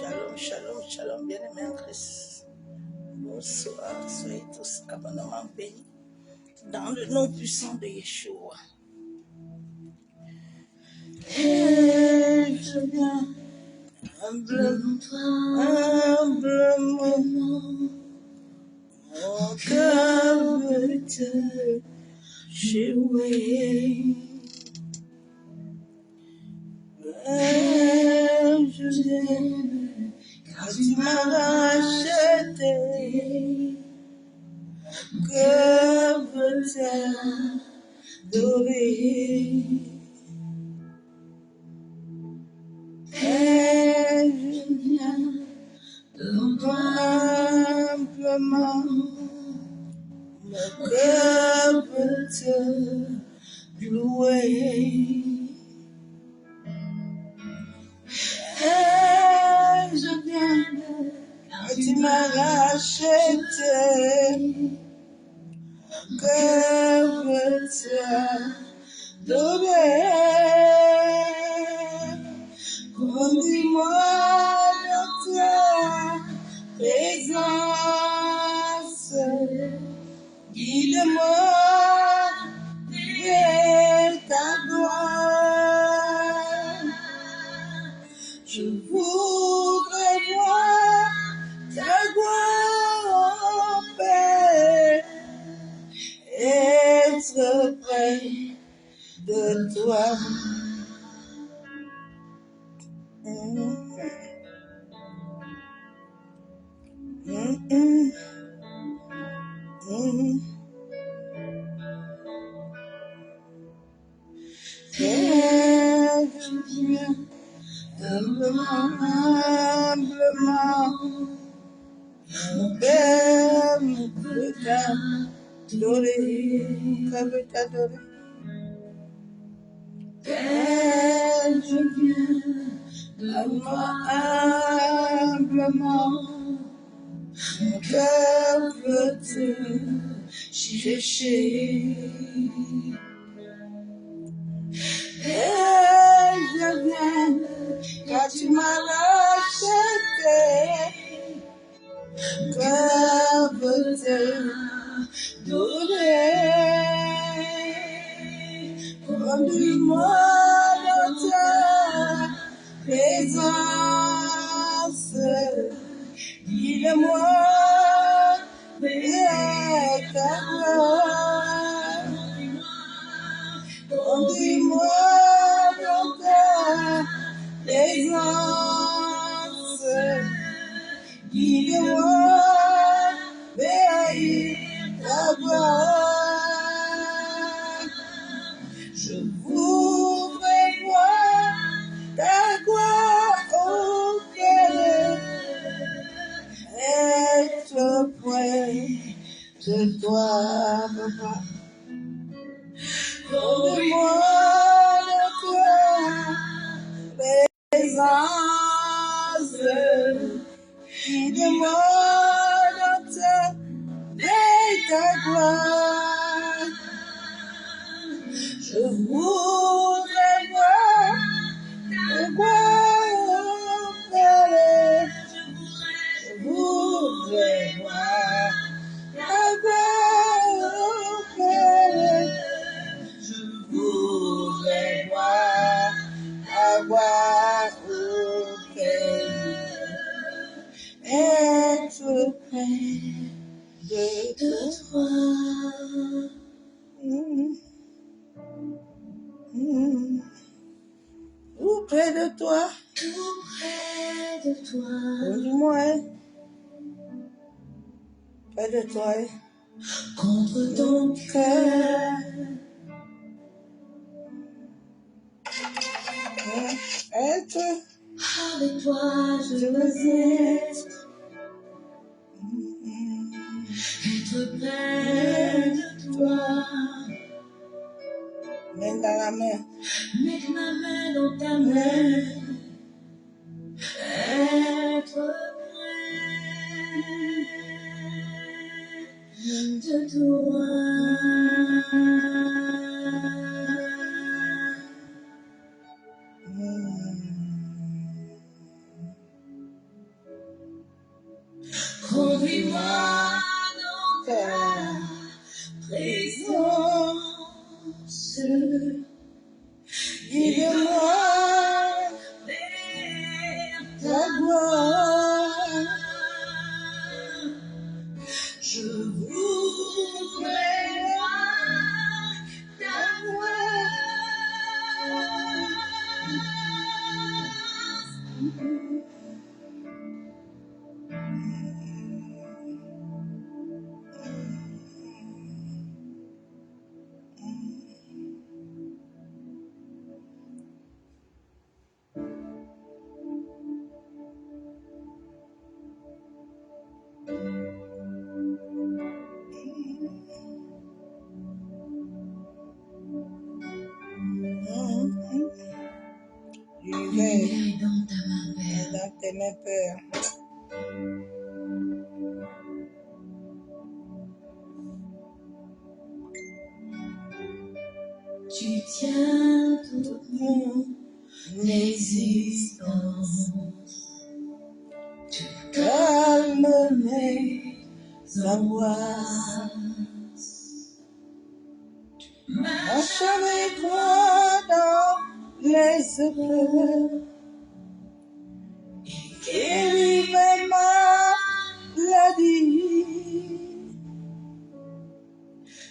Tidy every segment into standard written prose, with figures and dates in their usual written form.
Shalom, shalom, shalom, bien-aimés en Christ. Bonsoir, soyez tous abondamment bénis dans le nom puissant de Yeshua. Et je viens humblement, mon cœur veut te jouer. Et je viens car tu m'as racheté. Cœur veut t'adorer. Et je viens humblement, mon cœur veut te louer. Et je viens car tu m'as racheté. Cœur veut t'adorer. Conduis-moi dans ta présence. Guide-moi vers ta gloire. Je voudrais voir ta gloire, Père, être près de toi. Et je viens humblement, mon Père veut t'adorer, veut t'adorer. Et je viens humblement, mon cœur veut te chercher. Et je viens car tu m'as racheté. Cœur veut t'adorer. Conduis-moi dans ta présence. Guide-moi vers ta gloire. Conduis-moi dans ta présence. Guide-moi vers ta gloire. Je voudrais voir ta gloire, oh Père, être près de toi, papa. Conduis-moi dans ta présence. Guide-moi dans ta gloire. Je voudrais voir ta gloire, Père. Je voudrais voir ta gloire, Père. Je voudrais voir ta gloire, Père. Être près de toi. Tout près de toi. Tout près de toi. Conduis-moi près de toi. Contre ton cœur. Être avec toi, je veux être près de toi. Mets dans la main. Mets ma main dans ta main. Être près de toi. Conduis-moi dans ta présence. Guide-moi vers ta gloire. Je voudrais voir ta L'univers est dans ta main, Père. Dans tes mains, Père. Tu tiens toute mon existence. Tu calmes mes angoisses. Marche avec moi dans les épreuves et guéris mes maladies.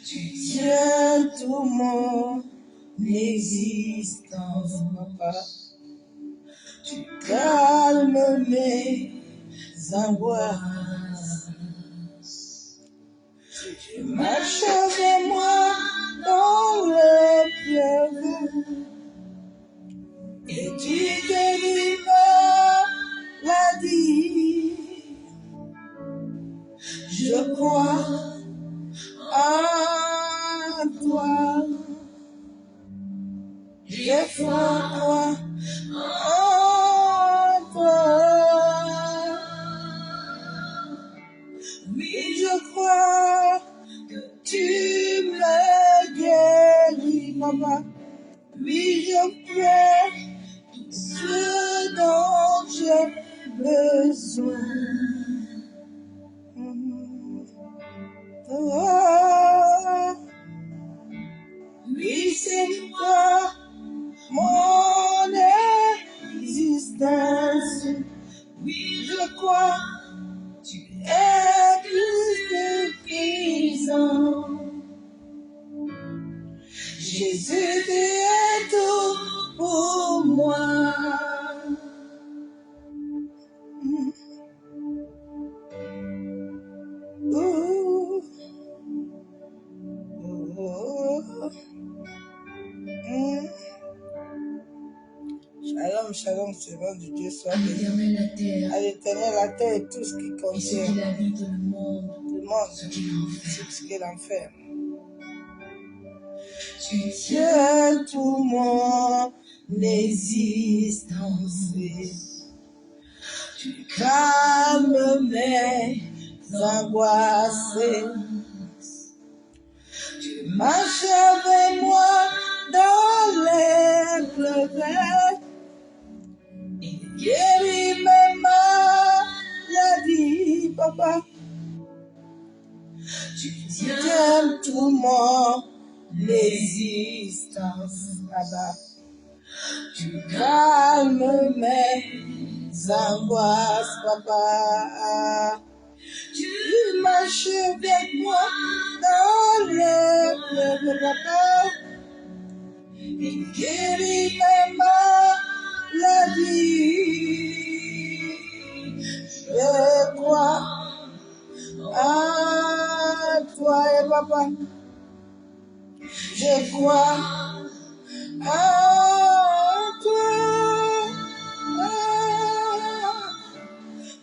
Tu tiens tout mon existence, papa. Tu calmes mes angoisses. Tu marches avec moi dans le fleuve et tu guéris ma maladie. Je crois en toi. J'ai foi en toi. Oui, je crois que tu me guéris, papa. Oui, je fais ce dont j'ai besoin. Oh, oui, c'est toi, mon existence. Oui, je crois, tu es plus que suffisant. Jésus, tu es tout pour moi. Oh, oh, oh. Shalom, shalom, Seigneur du Dieu soit béni. À l'Éternel la terre et tout ce qui contient. Et ce qu'il habite le monde, ce qu'il en fait. Tu tiens tout mon existence. Tu calmes mes angoisses. Tu marches avec moi dans les fleuves et guéris mes maladies, papa. Tu tiens tout mon existence, papa. Tu calmes mes angoisses, papa. Tu marches avec moi dans les fleuves, papa. Et guéris mes maladies. Je crois à toi et papa. Je crois à toi.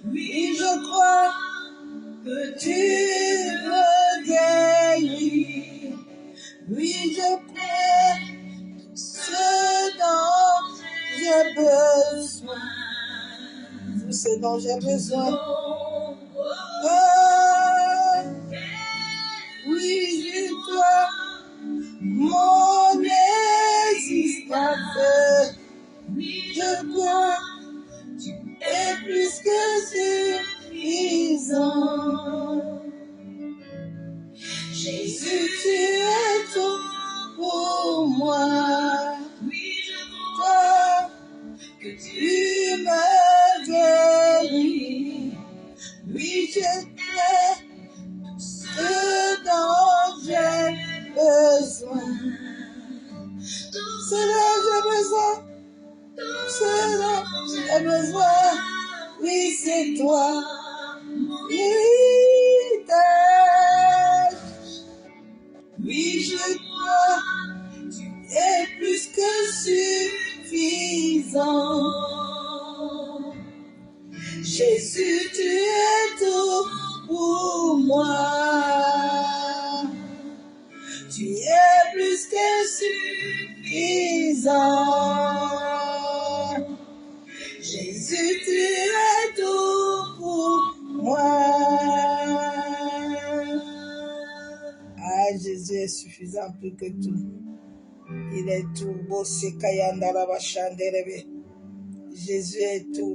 Oui, je crois que tu me guéris. Oui, je prie ce dont j'ai besoin. Tout ce dont j'ai besoin. Oh, oui, je crois mon existence. Oui, je crois tu es plus que suffisant. suffisant. Jésus, tu es tout pour moi. Oui, je crois que tu m'as guéri. Oui, je sais ce dont j'ai besoin. Ce dont j'ai besoin. Ce dont j'ai besoin. Oui, c'est toi. Oui, je crois, tu es plus que suffisant. Jésus, tu es tout pour moi. Tu es plus que suffisant. Jésus, tu es tout pour moi. Ah, Jésus est suffisant plus que tout. Il est tout. Jésus est tout.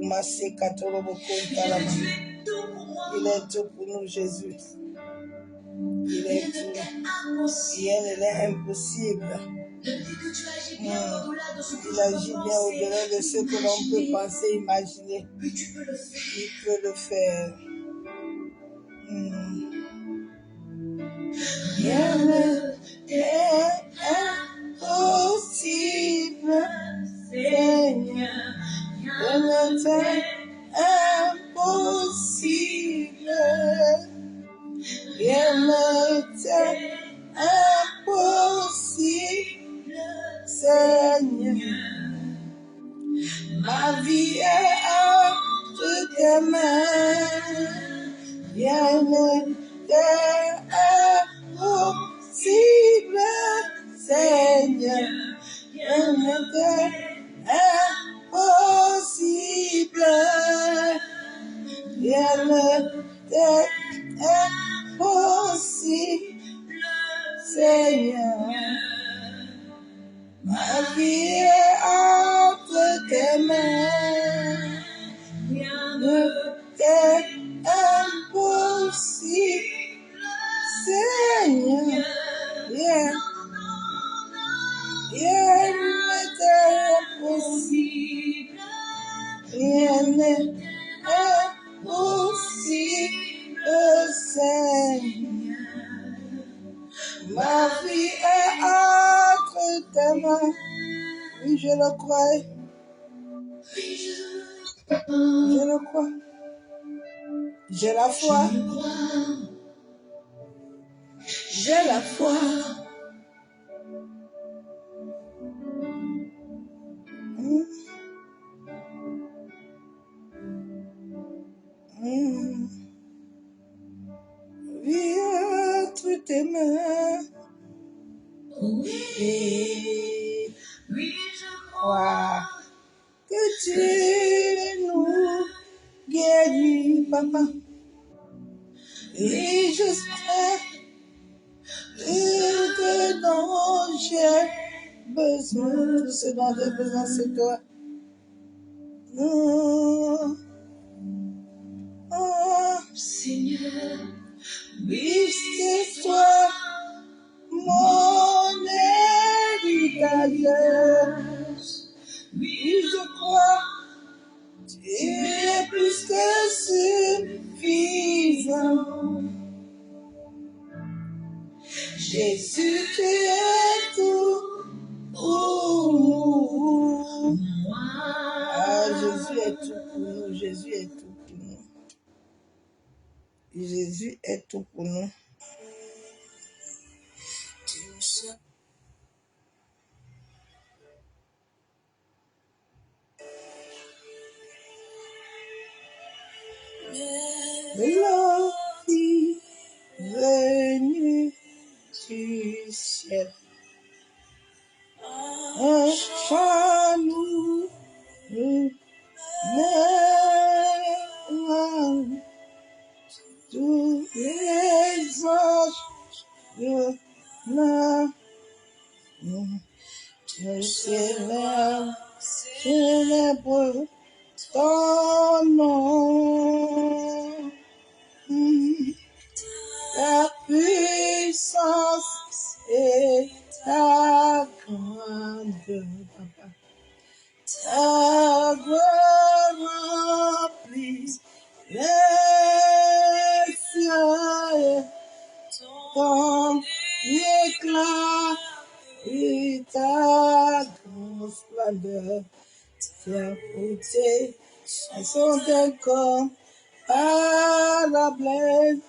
Il est tout pour nous, Jésus. Il est tout. Rien n'est impossible. Il agit bien au-delà de ce que l'on peut penser, imaginer. Il peut le faire. Rien n'est impossible, Seigneur. Rien n'est impossible. Rien n'est impossible, Seigneur. Ma vie est entre tes mains. Rien n'est impossible, Seigneur. Rien n'est impossible. Rien n'est impossible, Seigneur. Ma vie est entre tes mains. Rien n'est impossible, Seigneur. Rien n'est impossible. Rien n'est impossible, Seigneur. Ma vie est entre tes mains. Oui, je le crois. Je le crois. J'ai la foi. J'ai la foi. Oui, entre tes mains. Oui, je crois que tu nous guéris, papa. Et je sais que dont j'ai besoin, tout ce dont j'ai besoin, c'est toi. Oh, Seigneur, oui, c'est toi, mon héritage. Oui, je crois, tu es plus que suffisant. Jésus, tu es tout pour moi. Ah, Jésus est tout pour nous. Jésus est tout pour nous. Jésus est tout pour nous. Mélodie venue du ciel. Un chant nous tous les anges je célèbre ton nom. les cieux, ton éclat et ta grande splendeur, faire porter elles sont encore à la plaine.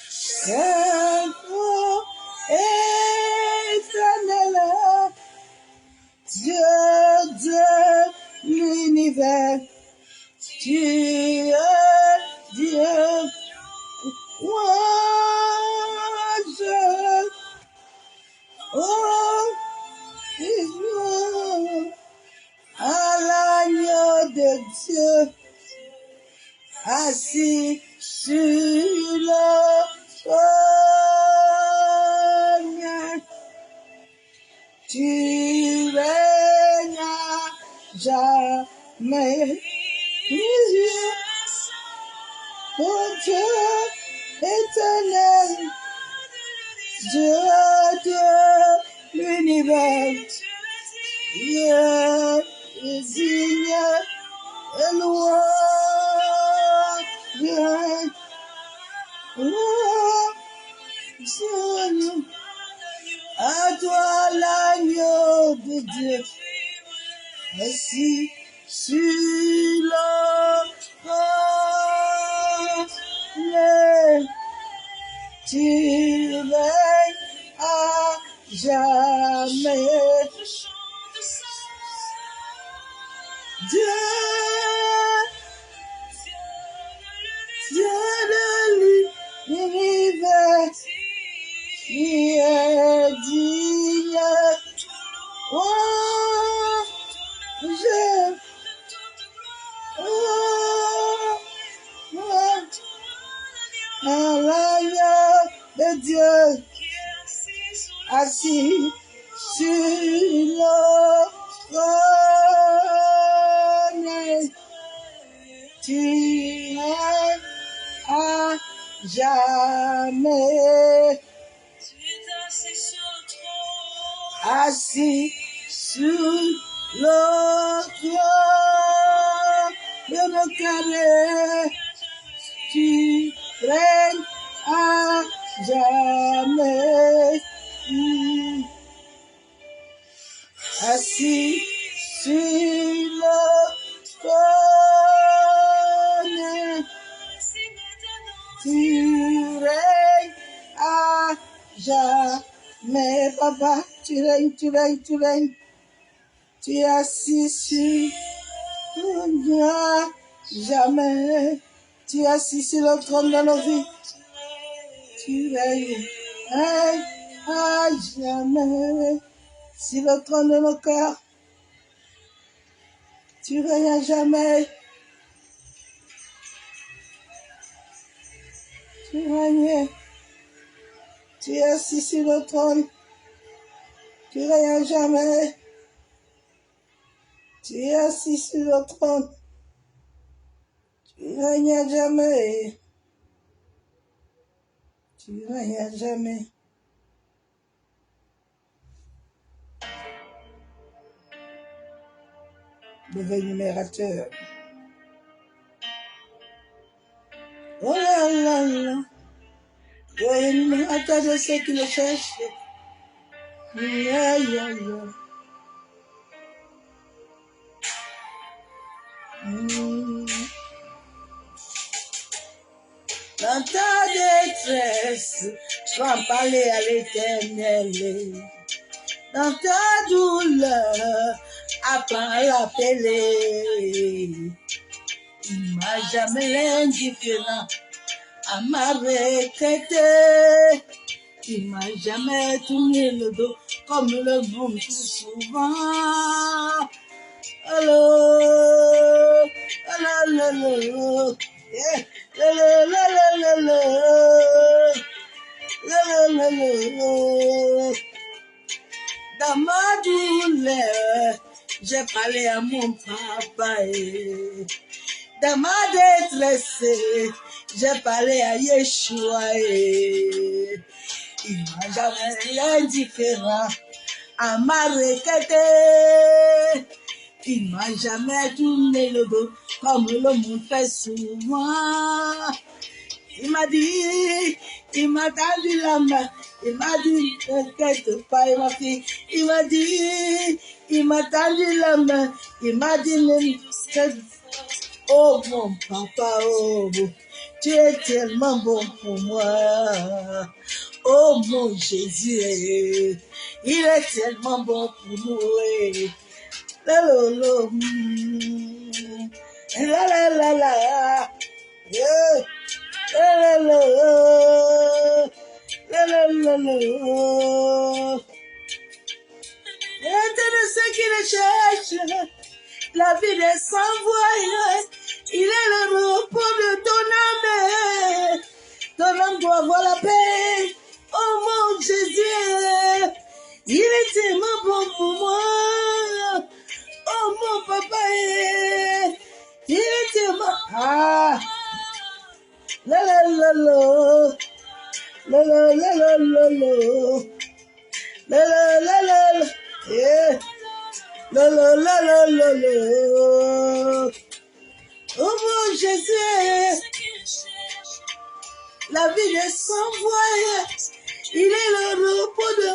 Saint-Nom éternel, Dieu de l'univers, tu es Dieu. Louange, oh Israël, à l'agneau de Dieu, assis sur le trône. Tu règnes à jamais. Oh Dieu éternel, Dieu de l'univers, Dieu est digne et louange, louange, à toi l'agneau de Dieu, assis sur le trône, tu règnes à jamais. Dieu, Dieu de l'univers, qui est digne. Oh, je, à l'agneau de Dieu, assis sur le trône, tu es à jamais. Assis sur le trône de nos carrés, tu règnes à jamais. Assis sur le trône, tu règnes à jamais. Papa, tu règnes, tu règnes, tu règnes. Tu es assis sur jamais. Tu es assis sur le trône de nos vies. Tu règnes à jamais. Sur le trône de nos cœurs. Tu règnes à jamais. Tu règnes. Tu es assis sur le trône. Tu règnes à jamais. Tu es assis sur le trône. Tu règnes à jamais. Tu règnes à jamais. Le rémunérateur. Oh là là là. Le rémunérateur de ceux qui le cherchent. Aïe, aïe, aïe. Dans ta détresse, tu vas parler à l'Éternel. Dans ta douleur, apprends à l'appeler. Il m'a jamais l'indifférent à m'arrêter. Il m'a jamais tourné le dos comme le monde tout souvent. Allô, allô, allô, allô. Yeah. Dans ma douleur, j'ai parlé à mon papa. Dans ma détresse, j'ai parlé à Yeshua. Il m'a jamais indifférent à m'arrêter. Il m'a jamais tourné le dos comme le monde fait souvent. Il m'a dit, il m'a tendu la main, il m'a dit, t'inquiète pas, ma fille. Il m'a dit, il m'a tendu la main, il m'a dit, oh mon papa, oh bon, tu es tellement bon pour moi. Oh mon Jésus, il est tellement bon pour nous. La la la, la la la, yeah. La la la, la la la la. Et de ceux qui le cherchent, la vie est sans voie. Il est le repos de ton âme. Ton âme doit avoir la paix. Oh mon Jésus, il est tellement bon pour moi. Oh mon papa, il est tellement... Ah, la la la la, la la la la la la, la la la la, yeah. La la la la la la. Oh mon Jésus, la vie est sans voie. Il est le repos de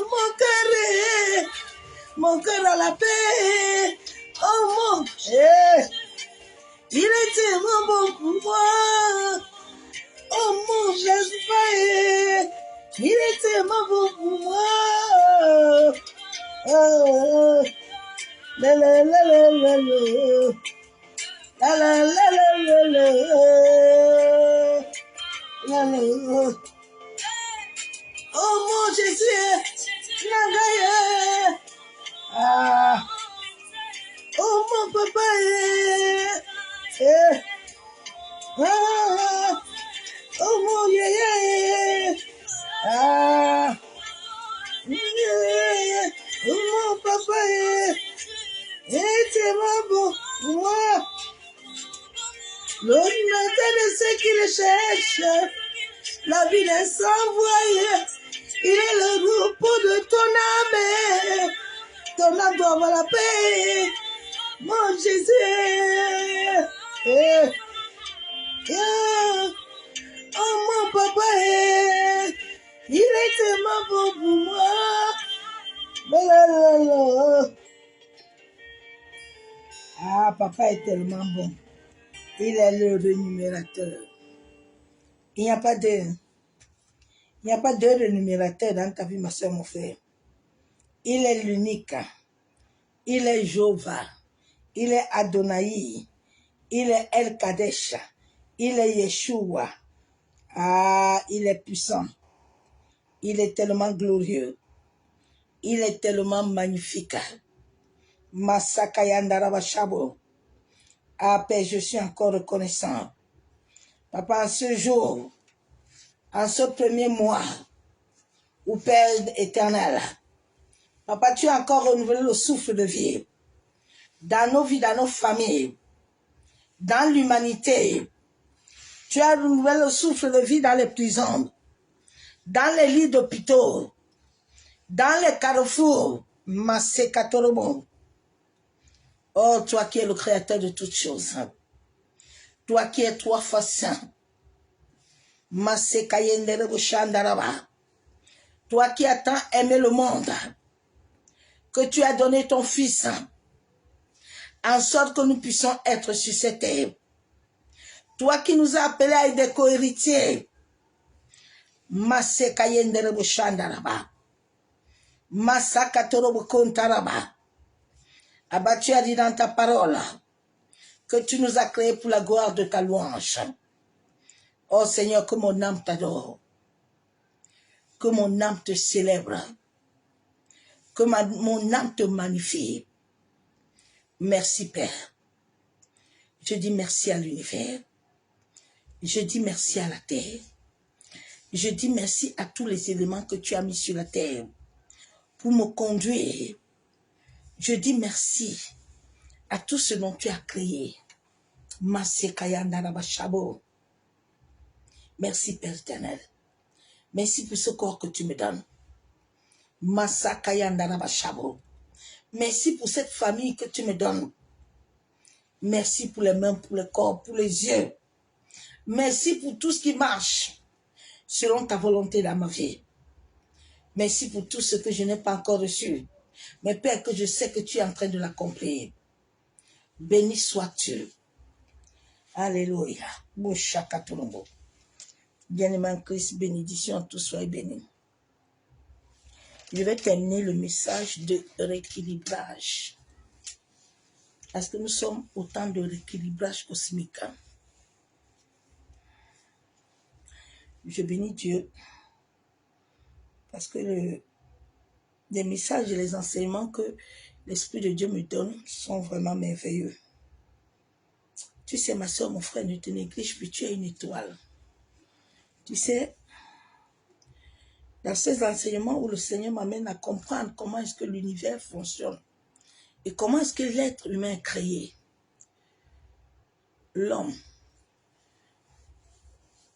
mon cœur a la paix. Oh mon Dieu, il est tellement bon pour moi. Oh mon Jésus, il est tellement bon pour moi. Oh, la la la la la la. La la la la la la, la la. Oh mon Jésus, Nagaye. Ah, oh mon papa, ah, oh mon yaya, ah, oh mon papa, c'est bon, moi. L'autre de ceux qui le cherchent, la vie est sans voie. Il est le repos de ton âme. Ton âme doit avoir la paix. Mon Jésus. Oh mon papa. Il est tellement bon pour moi. Ah, papa est tellement bon. Il est le rémunérateur. Il n'y a pas de rémunérateur dans ta vie, ma soeur, mon frère. Il est l'unique. Il est Jéhovah. Il est Adonai. Il est El Kadesh. Il est Yeshua. Ah, il est puissant. Il est tellement glorieux. Il est tellement magnifique. Masakayandarabashabo. Ah, Père, je suis encore reconnaissant. Papa, en ce jour, en ce premier mois, où Père éternel, Papa, tu as encore renouvelé le souffle de vie dans nos vies, dans nos familles, dans l'humanité. Tu as renouvelé le souffle de vie dans les prisons, dans les lits d'hôpitaux, dans les carrefours. Masekatorobo. Oh, toi qui es le créateur de toutes choses, toi qui es trois fois saint, Masekayenderebo Shandaraba. Toi qui as tant aimé le monde, que tu as donné ton Fils, en sorte que nous puissions être sur cette terre. Toi qui nous as appelés à être des co-héritiers, Masekayenderebo Shandaraba. Masakatorobo Kontaraba. Abba, tu as dit dans ta parole que tu nous as créés pour la gloire de ta louange. Oh Seigneur, que mon âme t'adore, que mon âme te célèbre, que mon âme te magnifie. Merci Père. Je dis merci à l'univers. Je dis merci à la terre. Je dis merci à tous les éléments que tu as mis sur la terre pour me conduire. Je dis merci à tout ce dont tu as créé. Merci Père éternel. Merci pour ce corps que tu me donnes. Merci pour cette famille que tu me donnes. Merci pour les mains, pour le corps, pour les yeux. Merci pour tout ce qui marche selon ta volonté dans ma vie. Merci pour tout ce que je n'ai pas encore reçu. Mais Père, que je sais que tu es en train de l'accomplir. Béni sois-tu. Alléluia. Bien-aimé en Christ, bénédiction, tout soit béni. Je vais terminer le message de rééquilibrage. Parce que nous sommes au temps de rééquilibrage cosmique. Je bénis Dieu. Parce que les messages et les enseignements que l'Esprit de Dieu me donne sont vraiment merveilleux. Tu sais, ma soeur, mon frère, ne te néglige plus, tu es une étoile. Tu sais, dans ces enseignements où le Seigneur m'amène à comprendre comment est-ce que l'univers fonctionne et comment est-ce que l'être humain est créé, l'homme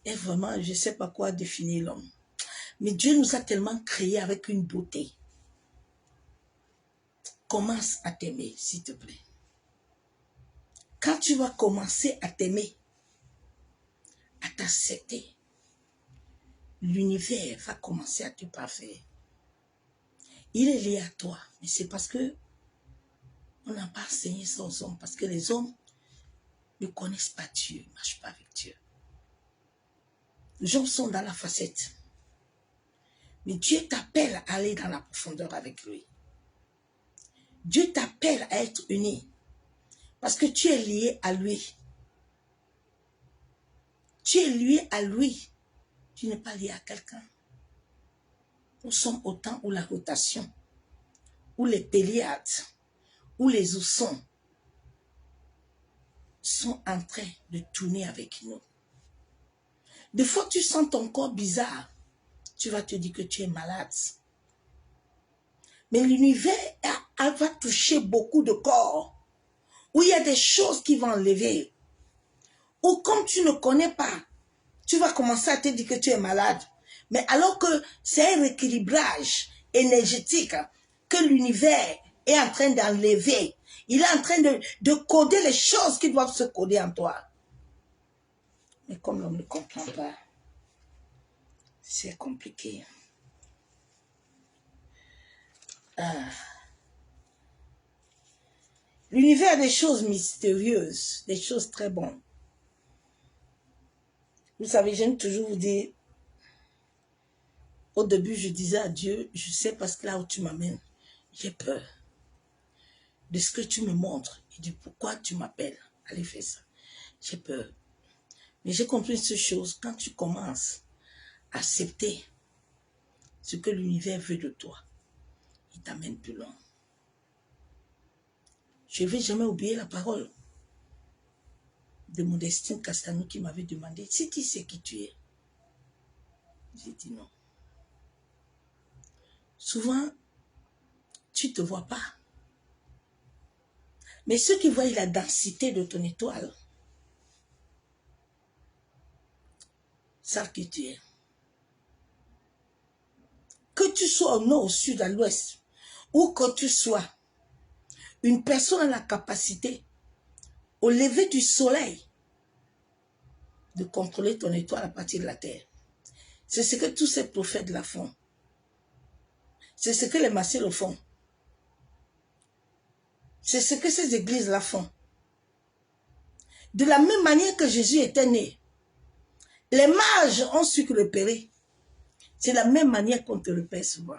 est vraiment, je ne sais pas quoi définir l'homme. Mais Dieu nous a tellement créés avec une beauté. Commence à t'aimer, s'il te plaît. Quand tu vas commencer à t'aimer, à t'accepter, l'univers va commencer à te parfaire. Il est lié à toi, mais c'est parce que on n'a pas enseigné ça aux hommes, parce que les hommes ne connaissent pas Dieu, ne marchent pas avec Dieu. Les gens sont dans la facette. Mais Dieu t'appelle à aller dans la profondeur avec lui. Dieu t'appelle à être uni. Parce que tu es lié à lui. Tu es lié à lui. Tu n'es pas lié à quelqu'un. Nous sommes au temps où la rotation, où les Péliades, où les oursons sont en train de tourner avec nous. Des fois, tu sens ton corps bizarre. Tu vas te dire que tu es malade. Mais l'univers va toucher beaucoup de corps où il y a des choses qui vont enlever. Ou comme tu ne connais pas, tu vas commencer à te dire que tu es malade. Mais alors que c'est un rééquilibrage énergétique que l'univers est en train d'enlever. Il est en train de coder les choses qui doivent se coder en toi. Mais comme l'homme ne comprend pas, c'est compliqué. L'univers a des choses mystérieuses, des choses très bonnes. Vous savez, j'aime toujours vous dire, au début, je disais à Dieu, je sais parce que là où tu m'amènes, j'ai peur de ce que tu me montres et de pourquoi tu m'appelles. Allez, fais ça. J'ai peur. Mais j'ai compris une seule chose, quand tu commences à accepter ce que l'univers veut de toi, il t'amène plus loin. Je ne vais jamais oublier la parole de Modestine Castanou qui m'avait demandé, si tu sais qui tu es. J'ai dit non. Souvent, tu ne te vois pas. Mais ceux qui voient la densité de ton étoile savent qui tu es. Que tu sois au nord, au sud, à l'ouest, où que tu sois, une personne a la capacité, au lever du soleil, de contrôler ton étoile à partir de la terre. C'est ce que tous ces prophètes la font. C'est ce que les massés le font. C'est ce que ces églises la font. De la même manière que Jésus était né, les mages ont su que le repérer. C'est la même manière qu'on te repère souvent.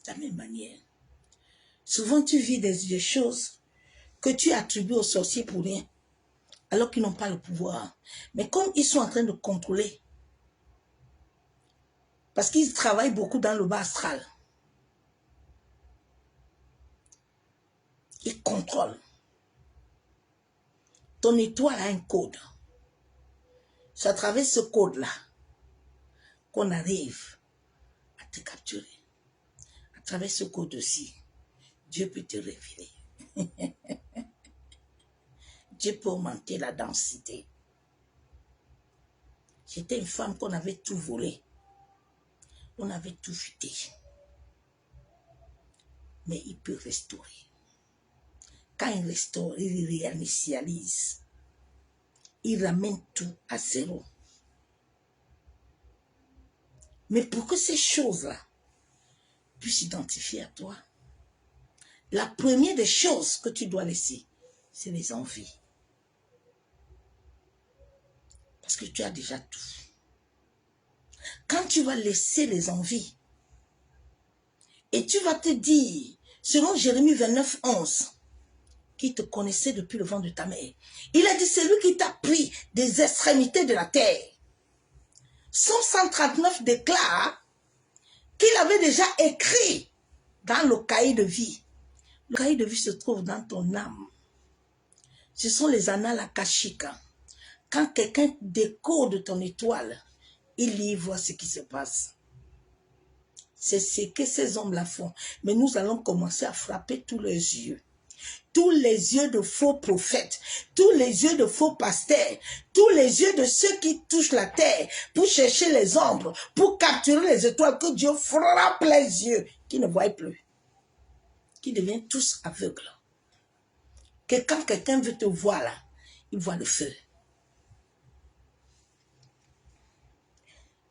La même manière. Souvent, tu vis des choses que tu attribues aux sorciers pour rien, alors qu'ils n'ont pas le pouvoir. Mais comme ils sont en train de contrôler, parce qu'ils travaillent beaucoup dans le bas astral, ils contrôlent. Ton étoile a un code. C'est à travers ce code-là qu'on arrive à te capturer. À travers ce code-ci, Dieu peut te révéler. Dieu peut augmenter la densité. J'étais une femme qu'on avait tout volé. On avait tout futé. mais il peut restaurer. Quand il restaure, il réinitialise. Il ramène tout à zéro. Mais pour que ces choses-là puissent s'identifier à toi, la première des choses que tu dois laisser, c'est les envies. Parce que tu as déjà tout. Quand tu vas laisser les envies, et tu vas te dire, selon Jérémie 29, 11, qui te connaissait depuis le ventre de ta mère, il a dit, c'est lui qui t'a pris des extrémités de la terre. Psaume 139 déclare qu'il avait déjà écrit dans le cahier de vie. Le cahier de vie se trouve dans ton âme. Ce sont les annales akashiques. Quand quelqu'un décode ton étoile, il y voit ce qui se passe. C'est ce que ces hommes-là font. Mais nous allons commencer à frapper tous les yeux. Tous les yeux de faux prophètes, tous les yeux de faux pasteurs, tous les yeux de ceux qui touchent la terre pour chercher les ombres, pour capturer les étoiles, que Dieu frappe les yeux, qui ne voient plus, qui deviennent tous aveugles. Que quand quelqu'un veut te voir là, il voit le feu.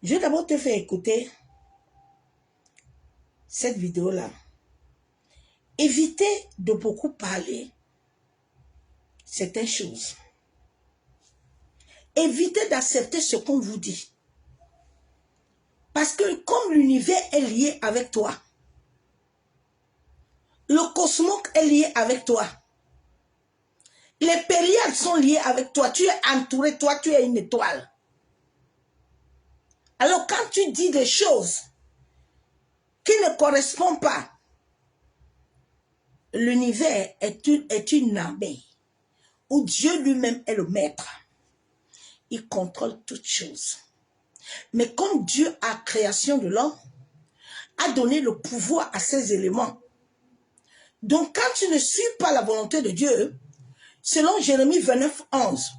Je vais d'abord te faire écouter cette vidéo-là. Évitez de beaucoup parler certaines choses. Évitez d'accepter ce qu'on vous dit. Parce que comme l'univers est lié avec toi, le cosmos est lié avec toi, les périades sont liées avec toi, tu es entouré, toi tu es une étoile. Alors quand tu dis des choses qui ne correspondent pas, l'univers est une armée où Dieu lui-même est le maître. Il contrôle toutes choses. Mais comme Dieu a création de l'homme, a donné le pouvoir à ces éléments. Donc quand tu ne suis pas la volonté de Dieu, selon Jérémie 29, 11,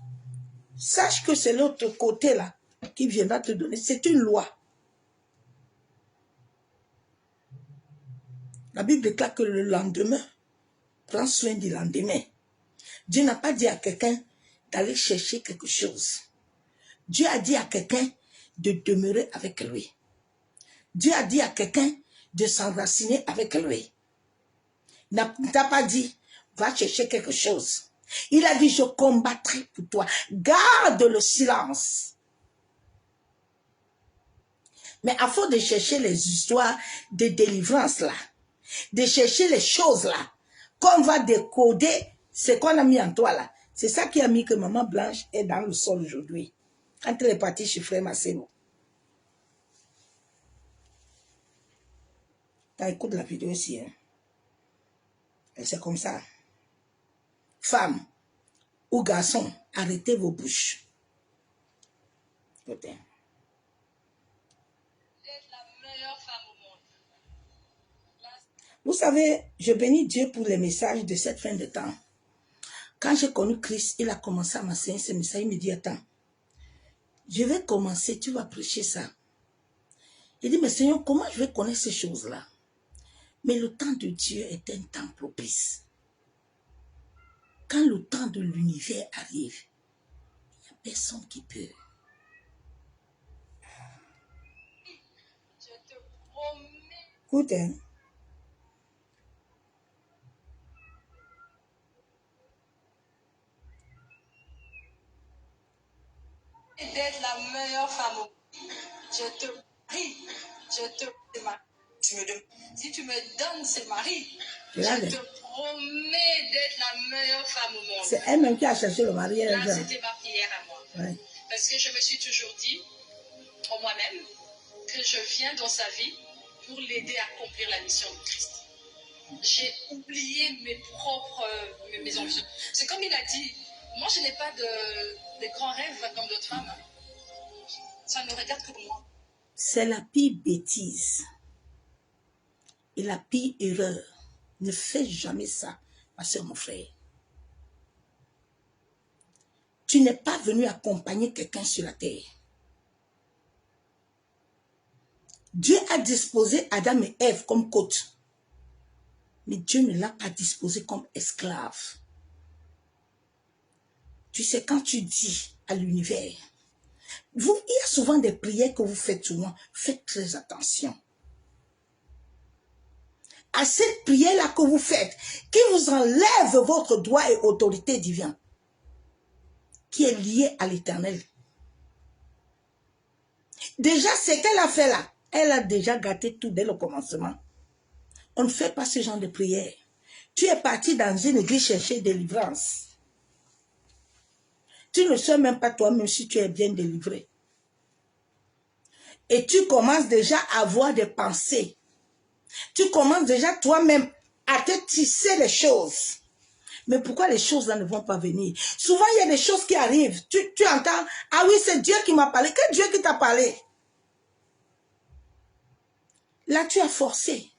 sache que c'est l'autre côté là qui viendra te donner. C'est une loi. La Bible déclare que le lendemain, prends soin du lendemain. Dieu n'a pas dit à quelqu'un d'aller chercher quelque chose. Dieu a dit à quelqu'un de demeurer avec lui. Dieu a dit à quelqu'un de s'enraciner avec lui. Il n'a pas dit, va chercher quelque chose. Il a dit, je combattrai pour toi. Garde le silence. Mais à force de chercher les histoires de délivrance là, de chercher les choses là, qu'on va décoder ce qu'on a mis en toi là, c'est ça qui a mis que Maman Blanche est dans le sol aujourd'hui. Quand elle est partie chez Frère Masseno. Tu écoutes la vidéo aussi. Hein? Et c'est comme ça. Femmes ou garçons, arrêtez vos bouches. Écoutez. Vous savez, je bénis Dieu pour les messages de cette fin de temps. Quand j'ai connu Christ, il a commencé à m'enseigner ce message. Il me dit, attends, je vais commencer, tu vas prêcher ça. Il dit, mais Seigneur, comment je vais connaître ces choses-là? Mais le temps de Dieu est un temps propice. Quand le temps de l'univers arrive, il n'y a personne qui peut. Écoute, hein. D'être la meilleure femme au monde. Je te prie, je te demande. Si tu me donnes ce mari, je te promets d'être la meilleure femme au monde. C'est elle-même qui a cherché le mari. Là, c'était ma prière à moi. Ouais. Parce que je me suis toujours dit, en moi-même, que je viens dans sa vie pour l'aider à accomplir la mission de Christ. J'ai oublié mes ambitions. C'est comme il a dit, moi je n'ai pas de grands rêves comme d'autres femmes. Ça ne regarde que moi. C'est la pire bêtise et la pire erreur. Ne fais jamais ça, ma soeur, mon frère. Tu n'es pas venu accompagner quelqu'un sur la terre. Dieu a disposé Adam et Ève comme côte. Mais Dieu ne l'a pas disposé comme esclave. Tu sais, quand tu dis à l'univers, il y a souvent des prières que vous faites souvent, faites très attention. À cette prière-là que vous faites, qui vous enlève votre droit et autorité divine, qui est liée à l'Éternel. Déjà, ce qu'elle a fait là, elle a déjà gâté tout dès le commencement. On ne fait pas ce genre de prière. Tu es parti dans une église chercher délivrance. Tu ne sais même pas toi-même si tu es bien délivré. Et tu commences déjà à avoir des pensées. Tu commences déjà toi-même à te tisser les choses. Mais pourquoi les choses là ne vont pas venir? Souvent, il y a des choses qui arrivent. Tu entends, ah oui, c'est Dieu qui m'a parlé. Quel Dieu qui t'a parlé? Là, tu as forcé.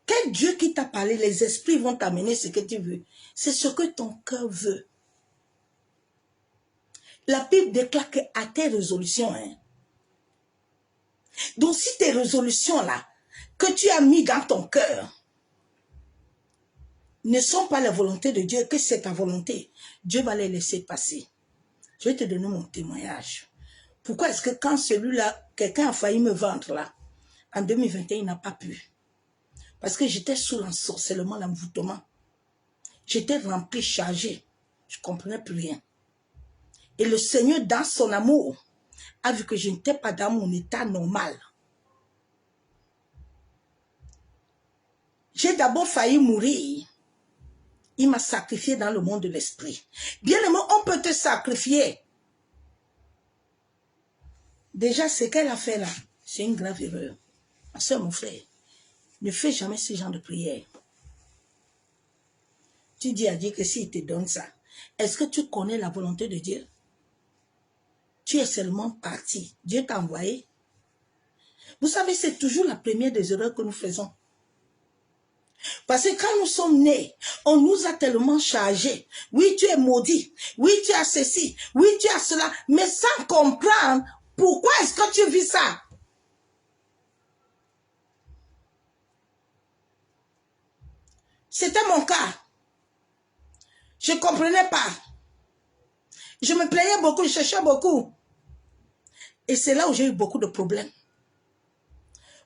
Quel Dieu qui t'a parlé? Les esprits vont t'amener ce que tu veux. C'est ce que ton cœur veut. La Bible déclare qu'à tes résolutions, hein. Donc, si tes résolutions là, que tu as mis dans ton cœur, ne sont pas la volonté de Dieu, que c'est ta volonté, Dieu va les laisser passer. Je vais te donner mon témoignage. Pourquoi est-ce que quand celui-là, quelqu'un a failli me vendre là, en 2021, il n'a pas pu? Parce que j'étais sous l'ensorcellement, l'envoûtement. J'étais rempli, chargé. Je ne comprenais plus rien. Et le Seigneur, dans son amour, a vu que je n'étais pas dans mon état normal. J'ai d'abord failli mourir. Il m'a sacrifié dans le monde de l'esprit. Bien aimé, on peut te sacrifier. Déjà, ce qu'elle a fait là, c'est une grave erreur. Ma soeur, mon frère, ne fais jamais ce genre de prière. Tu dis à Dieu que s'il te donne ça, est-ce que tu connais la volonté de Dieu? Tu es seulement parti. Dieu t'a envoyé. Vous savez, c'est toujours la première des erreurs que nous faisons. Parce que quand nous sommes nés, on nous a tellement chargés. Oui, tu es maudit. Oui, tu as ceci. Oui, tu as cela. Mais sans comprendre pourquoi est-ce que tu vis ça. C'était mon cas. Je ne comprenais pas. Je me plaignais beaucoup, je cherchais beaucoup. Et c'est là où j'ai eu beaucoup de problèmes.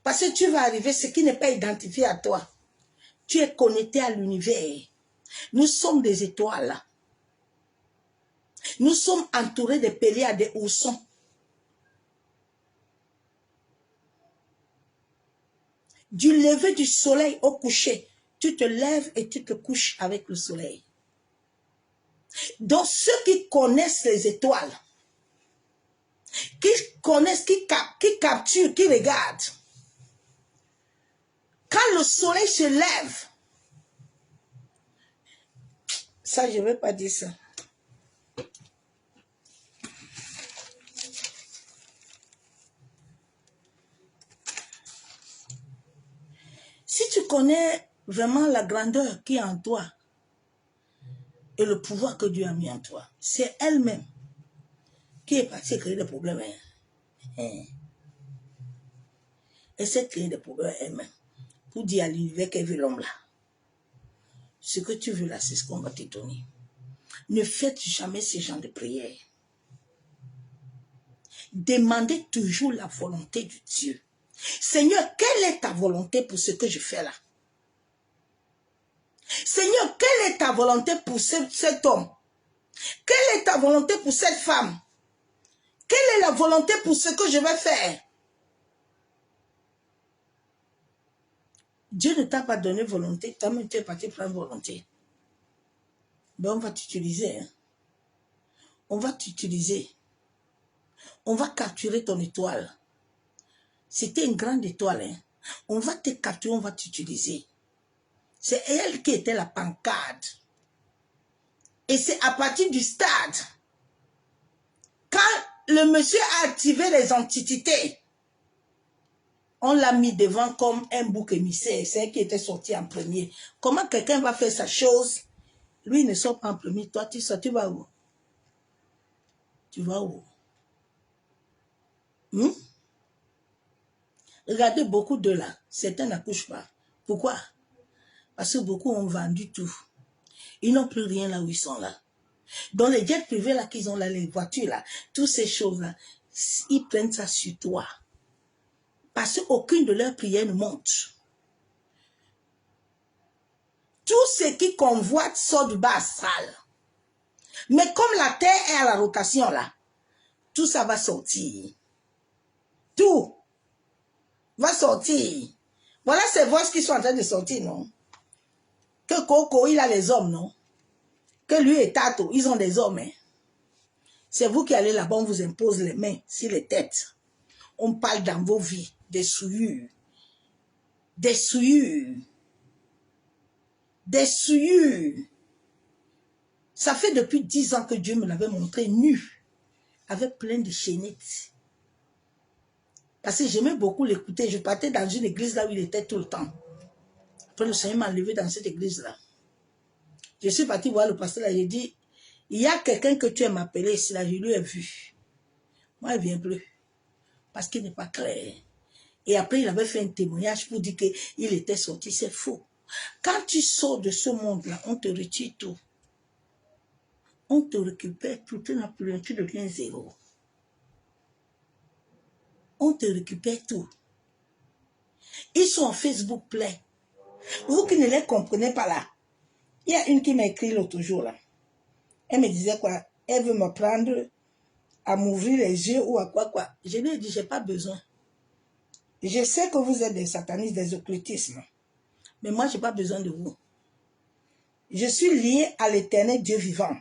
Parce que tu vas arriver, ce qui n'est pas identifié à toi. Tu es connecté à l'univers. Nous sommes des étoiles. Nous sommes entourés de Péléades, des oursons. Du lever du soleil au coucher, tu te lèves et tu te couches avec le soleil. Donc ceux qui connaissent les étoiles, qui connaissent, qui capturent, qui regardent, quand le soleil se lève, ça je ne vais pas dire ça. Si tu connais vraiment la grandeur qui est en toi et le pouvoir que Dieu a mis en toi, c'est elle-même qui est partie créer des problèmes. Elle s'est créée des problèmes elle-même pour dire à l'univers qu'elle veut l'homme là. Ce que tu veux là, c'est ce qu'on va te donner. Ne faites jamais ce genre de prière. Demandez toujours la volonté de Dieu. Seigneur, quelle est ta volonté pour ce que je fais là? Seigneur, quelle est ta volonté pour cet homme? Quelle est ta volonté pour cette femme? Quelle est la volonté pour ce que je vais faire? Dieu ne t'a pas donné volonté, toi-même tu es parti prendre volonté. Ben on va t'utiliser. Hein? On va t'utiliser. On va capturer ton étoile. C'était une grande étoile. Hein? On va te capturer, on va t'utiliser. C'est elle qui était la pancarte. Et c'est à partir du stade, quand le monsieur a activé les antiquités, on l'a mis devant comme un bouc émissaire. C'est elle qui était sortie en premier. Comment quelqu'un va faire sa chose? Lui ne sort pas en premier. Toi, tu sors, tu vas où? Tu vas où? Regardez beaucoup de là. Certains n'accouchent pas. Pourquoi? Parce que beaucoup ont vendu tout. Ils n'ont plus rien là où ils sont là. Dans les jets privés là qu'ils ont là, les voitures là, toutes ces choses-là, ils prennent ça sur toi. Parce qu'aucune de leurs prières ne monte. Tout ce qui convoite sort du bas astral. Mais comme la terre est à la rotation là, tout ça va sortir. Tout va sortir. Voilà ces voix qui sont en train de sortir, non? Que Coco, il a les hommes, non? Que lui et Tato, ils ont des hommes, hein? C'est vous qui allez là-bas, on vous impose les mains sur les têtes. On parle dans vos vies, des souillures. Des souillures. Des souillures. Ça fait depuis 10 ans que Dieu me l'avait montré nu, avec plein de chaînettes. Parce que j'aimais beaucoup l'écouter. Je partais dans une église là où il était tout le temps. Après, le Seigneur m'a enlevé dans cette église-là. Je suis parti voir le pasteur là. Il dit, il y a quelqu'un que tu aimes appeler ici là. Je lui ai vu. Moi, il ne vient plus. Parce qu'il n'est pas clair. Et après, il avait fait un témoignage pour dire qu'il était sorti. C'est faux. Quand tu sors de ce monde-là, on te retire tout. On te récupère tout. Tu n'as plus rien. Tu deviens zéro. On te récupère tout. Ils sont en Facebook plein. Vous qui ne les comprenez pas là. Il y a une qui m'a écrit l'autre jour là. Elle me disait quoi? Elle veut me prendre à m'ouvrir les yeux ou à quoi. Je lui ai dit, je n'ai pas besoin. Je sais que vous êtes des satanistes, des occultismes. Mais moi, je n'ai pas besoin de vous. Je suis lié à l'éternel Dieu vivant.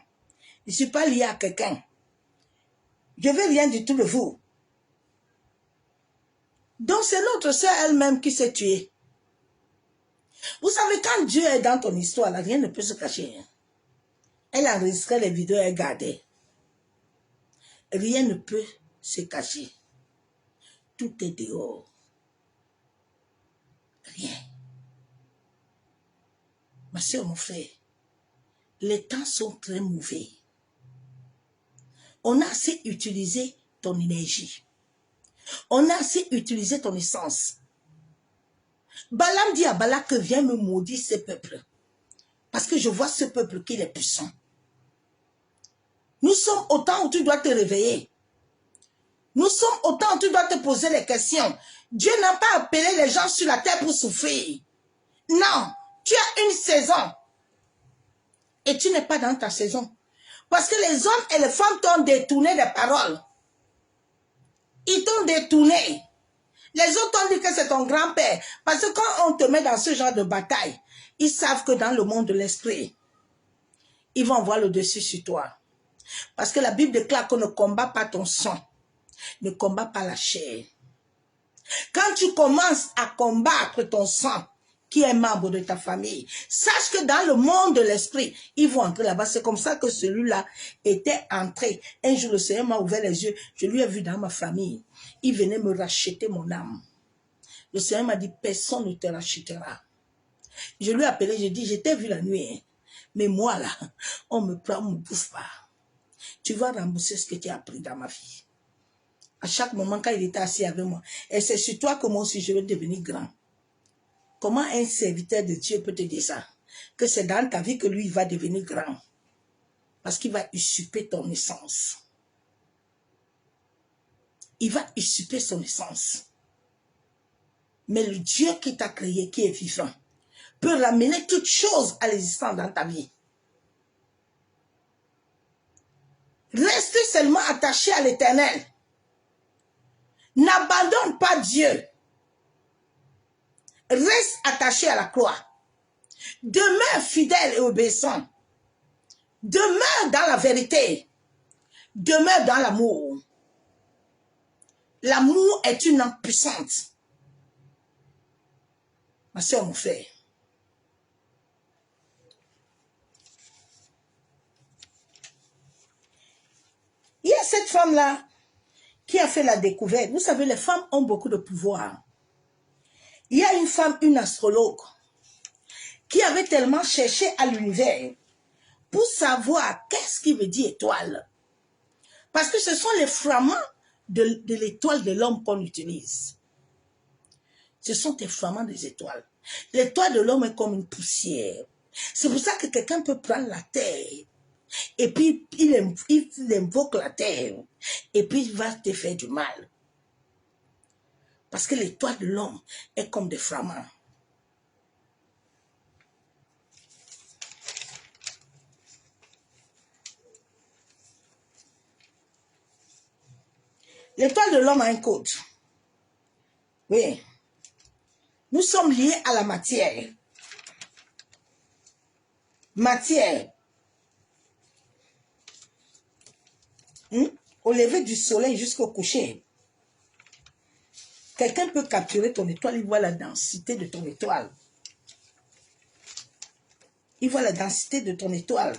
Je ne suis pas lié à quelqu'un. Je ne veux rien du tout de vous. Donc, c'est notre sœur elle-même qui s'est tuée. Vous savez, quand Dieu est dans ton histoire, là, rien ne peut se cacher. Elle enregistrait les vidéos, elle gardait. Rien ne peut se cacher. Tout est dehors. Rien. Ma soeur, mon frère, les temps sont très mauvais. On a assez utilisé ton énergie. On a assez utilisé ton essence. Balaam dit à Balak que viens me maudire ce peuple. Parce que je vois ce peuple qui est puissant. Nous sommes au temps où tu dois te réveiller. Nous sommes au temps où tu dois te poser les questions. Dieu n'a pas appelé les gens sur la terre pour souffrir. Non, tu as une saison. Et tu n'es pas dans ta saison. Parce que les hommes et les femmes t'ont détourné des paroles. Ils t'ont détourné. Les autres ont dit que c'est ton grand-père. Parce que quand on te met dans ce genre de bataille, ils savent que dans le monde de l'esprit, ils vont avoir le dessus sur toi. Parce que la Bible déclare qu'on ne combat pas ton sang, ne combat pas la chair. Quand tu commences à combattre ton sang, qui est membre de ta famille, sache que dans le monde de l'esprit, ils vont entrer là-bas. C'est comme ça que celui-là était entré. Un jour, le Seigneur m'a ouvert les yeux. Je lui ai vu dans ma famille. Il venait me racheter mon âme. Le Seigneur m'a dit, personne ne te rachètera. Je lui ai appelé, j'ai dit, je t'ai vu la nuit. Hein. Mais moi, là, on me prend, on me bouffe pas. Tu vas rembourser ce que tu as appris dans ma vie. À chaque moment, quand il était assis avec moi, et c'est sur toi que moi aussi, je vais devenir grand. Comment un serviteur de Dieu peut te dire ça? Que c'est dans ta vie que lui, il va devenir grand. Parce qu'il va usurper ton essence. Il va usurper son essence. Mais le Dieu qui t'a créé, qui est vivant, peut ramener toutes choses à l'existence dans ta vie. Reste seulement attaché à l'Éternel. N'abandonne pas Dieu. Reste attaché à la croix. Demeure fidèle et obéissant. Demeure dans la vérité. Demeure dans l'amour. L'amour est une âme puissante. Ma soeur, mon frère. Il y a cette femme-là qui a fait la découverte. Vous savez, les femmes ont beaucoup de pouvoir. Il y a une femme, une astrologue, qui avait tellement cherché à l'univers pour savoir qu'est-ce qui veut dire étoile. Parce que ce sont les fragments de l'étoile de l'homme qu'on utilise. Ce sont des fragments des étoiles. L'étoile de l'homme est comme une poussière. C'est pour ça que quelqu'un peut prendre la terre et puis il invoque la terre et puis il va te faire du mal. Parce que l'étoile de l'homme est comme des fragments. L'étoile de l'homme a un code. Oui. Nous sommes liés à la matière. Matière. Au lever du soleil jusqu'au coucher. Quelqu'un peut capturer ton étoile, il voit la densité de ton étoile. Il voit la densité de ton étoile.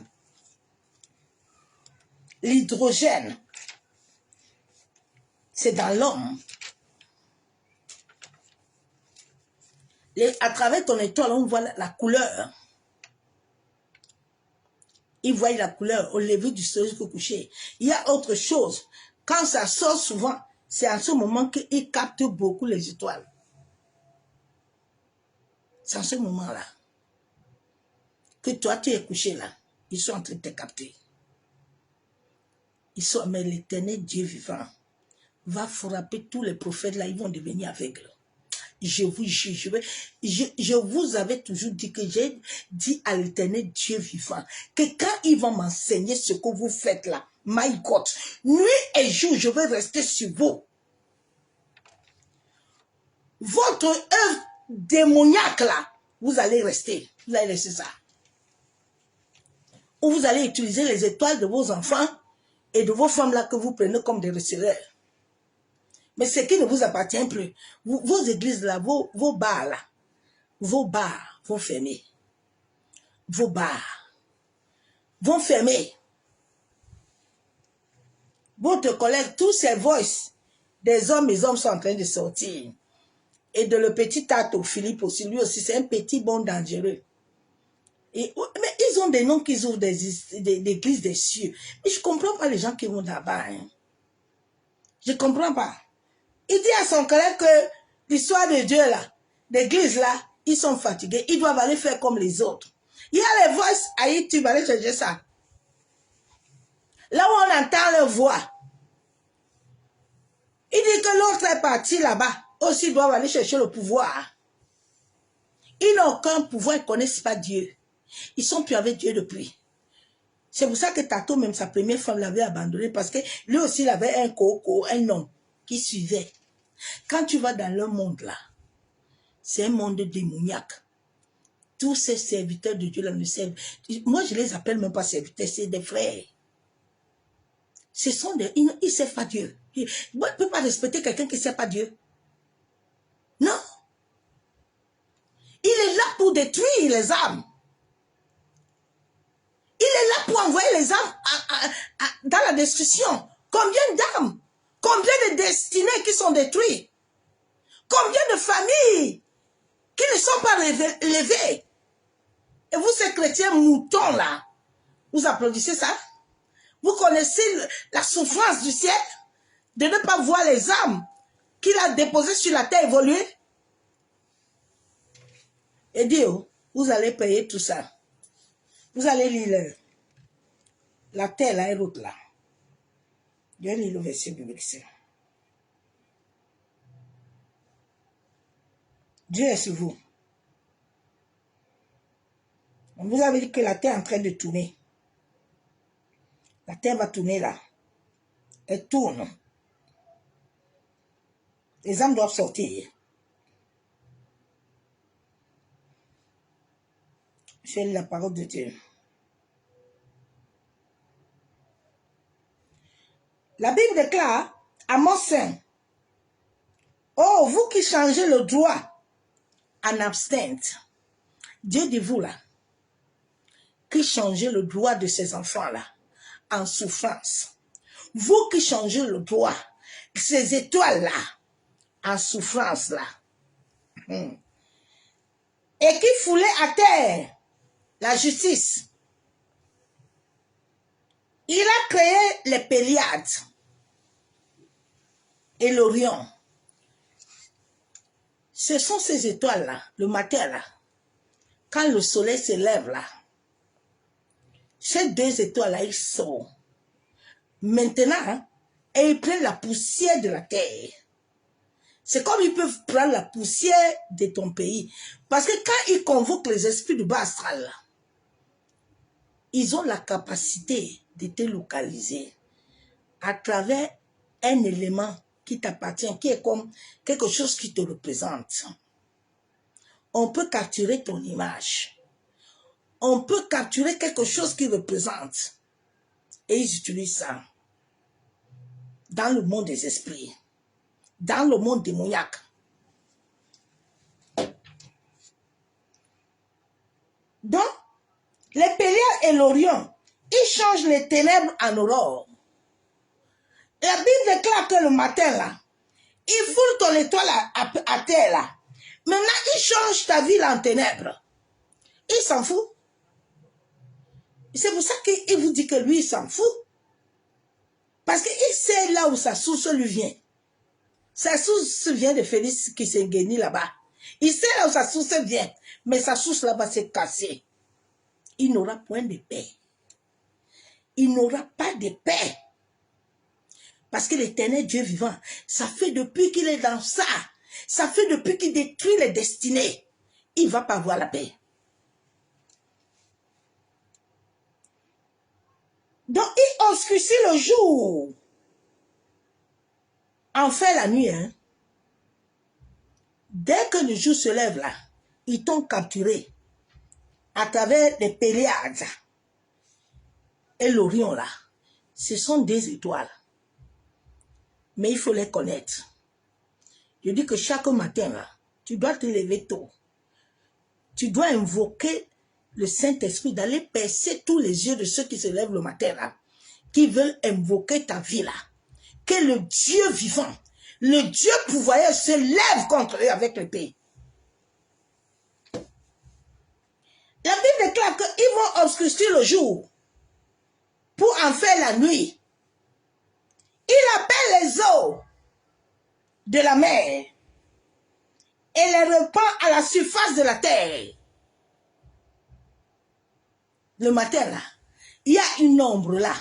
L'hydrogène, c'est dans l'homme. À travers ton étoile, on voit la couleur. Il voit la couleur au lever du soleil jusqu'au coucher. Il y a autre chose. Quand ça sort souvent, c'est en ce moment qu'il capte beaucoup les étoiles. C'est en ce moment-là que toi, tu es couché là. Ils sont en train de te capter. Mais l'Éternel Dieu vivant va frapper tous les prophètes là. Ils vont devenir aveugles. Je vous jure, je vous avais toujours dit que j'ai dit à l'Éternel Dieu vivant que quand ils vont m'enseigner ce que vous faites là, my God, nuit et jour, je vais rester sur vous. Votre œuvre démoniaque là, vous allez rester. Vous allez laisser ça. Ou vous allez utiliser les étoiles de vos enfants et de vos femmes là que vous prenez comme des receveurs. Mais ce qui ne vous appartient plus, vos églises là, vos bars là, vos bars vont fermer. Vos bars vont fermer. Votre collègue, tous ces voices des hommes, les hommes sont en train de sortir. Et de le petit Tato, Philippe aussi, lui aussi, c'est un petit bon dangereux. Mais ils ont des noms qu'ils ouvrent des églises des cieux. Mais je ne comprends pas les gens qui vont là-bas. Hein. Je ne comprends pas. Il dit à son collègue que l'histoire de Dieu là, l'église là, ils sont fatigués. Ils doivent aller faire comme les autres. Il y a les voix à YouTube, allez chercher ça. Là où on entend leur voix. Il dit que l'autre est parti là-bas. Aussi doivent aller chercher le pouvoir. Ils n'ont aucun pouvoir, ils ne connaissent pas Dieu. Ils sont plus avec Dieu depuis. C'est pour ça que Tato, même sa première femme, l'avait abandonné. Parce que lui aussi, il avait un coco, un homme qui suivait. Quand tu vas dans le monde là, c'est un monde démoniaque. Tous ces serviteurs de Dieu là ne servent. Moi, je les appelle même pas serviteurs, c'est des frères. Ce sont des... Ils ne servent pas Dieu. On ne peut pas respecter quelqu'un qui ne sert pas Dieu. Non. Il est là pour détruire les âmes. Il est là pour envoyer les âmes dans la destruction. Combien d'âmes? Combien de destinées qui sont détruites? Combien de familles qui ne sont pas levées? Et vous, ces chrétiens moutons là, vous applaudissez ça? Vous connaissez la souffrance du ciel de ne pas voir les âmes qu'il a déposées sur la terre évoluer? Et Dieu, vous allez payer tout ça. Vous allez lire la terre là et l'autre là. Je vais lire le verset biblique. Dieu est sur vous. On vous avait dit que la terre est en train de tourner. La terre va tourner là. Elle tourne. Les âmes doivent sortir. Je lis la parole de Dieu. La Bible déclare à mon sein, oh, vous qui changez le droit en abstinence. Dieu dit vous là, qui changez le droit de ces enfants là en souffrance. Vous qui changez le droit, ces étoiles là en souffrance là. Et qui foulez à terre la justice. Il a créé les Pléiades et l'Orion. Ce sont ces étoiles-là, le matin là, quand le soleil se lève là, ces deux étoiles-là, ils sont maintenant, et ils prennent la poussière de la terre. C'est comme ils peuvent prendre la poussière de ton pays. Parce que quand ils convoquent les esprits du bas astral, là, ils ont la capacité de te localiser à travers un élément qui t'appartient, qui est comme quelque chose qui te représente. On peut capturer ton image. On peut capturer quelque chose qui représente. Et ils utilisent ça dans le monde des esprits, dans le monde démoniaque. Donc, les Pléiades et l'Orion, ils changent les ténèbres en aurore. La Bible déclare que le matin, là, il foule ton étoile à terre, là. Maintenant, il change ta ville en ténèbres. Il s'en fout. C'est pour ça qu'il vous dit que lui, il s'en fout. Parce qu'il sait là où sa source lui vient. Sa source vient de Félix qui s'est guéri là-bas. Il sait là où sa source vient. Mais sa source là-bas s'est cassée. Il n'aura point de paix. Il n'aura pas de paix. Parce que l'éternel Dieu vivant, ça fait depuis qu'il est dans ça. Ça fait depuis qu'il détruit les destinées. Il ne va pas avoir la paix. Donc, il obscurcit le jour. Enfin, la nuit, hein. Dès que le jour se lève là, ils t'ont capturé à travers les Pléiades et l'Orion là. Ce sont des étoiles. Mais il faut les connaître. Je dis que chaque matin là, tu dois te lever tôt. Tu dois invoquer le Saint-Esprit, d'aller percer tous les yeux de ceux qui se lèvent le matin là, qui veulent invoquer ta vie là. Que le Dieu vivant, le Dieu pouvoyeur se lève contre eux avec l'épée. La Bible déclare qu'ils vont obscurcir le jour pour en faire la nuit. Il appelle les eaux de la mer et les répand à la surface de la terre. Le matin là, il y a une ombre là.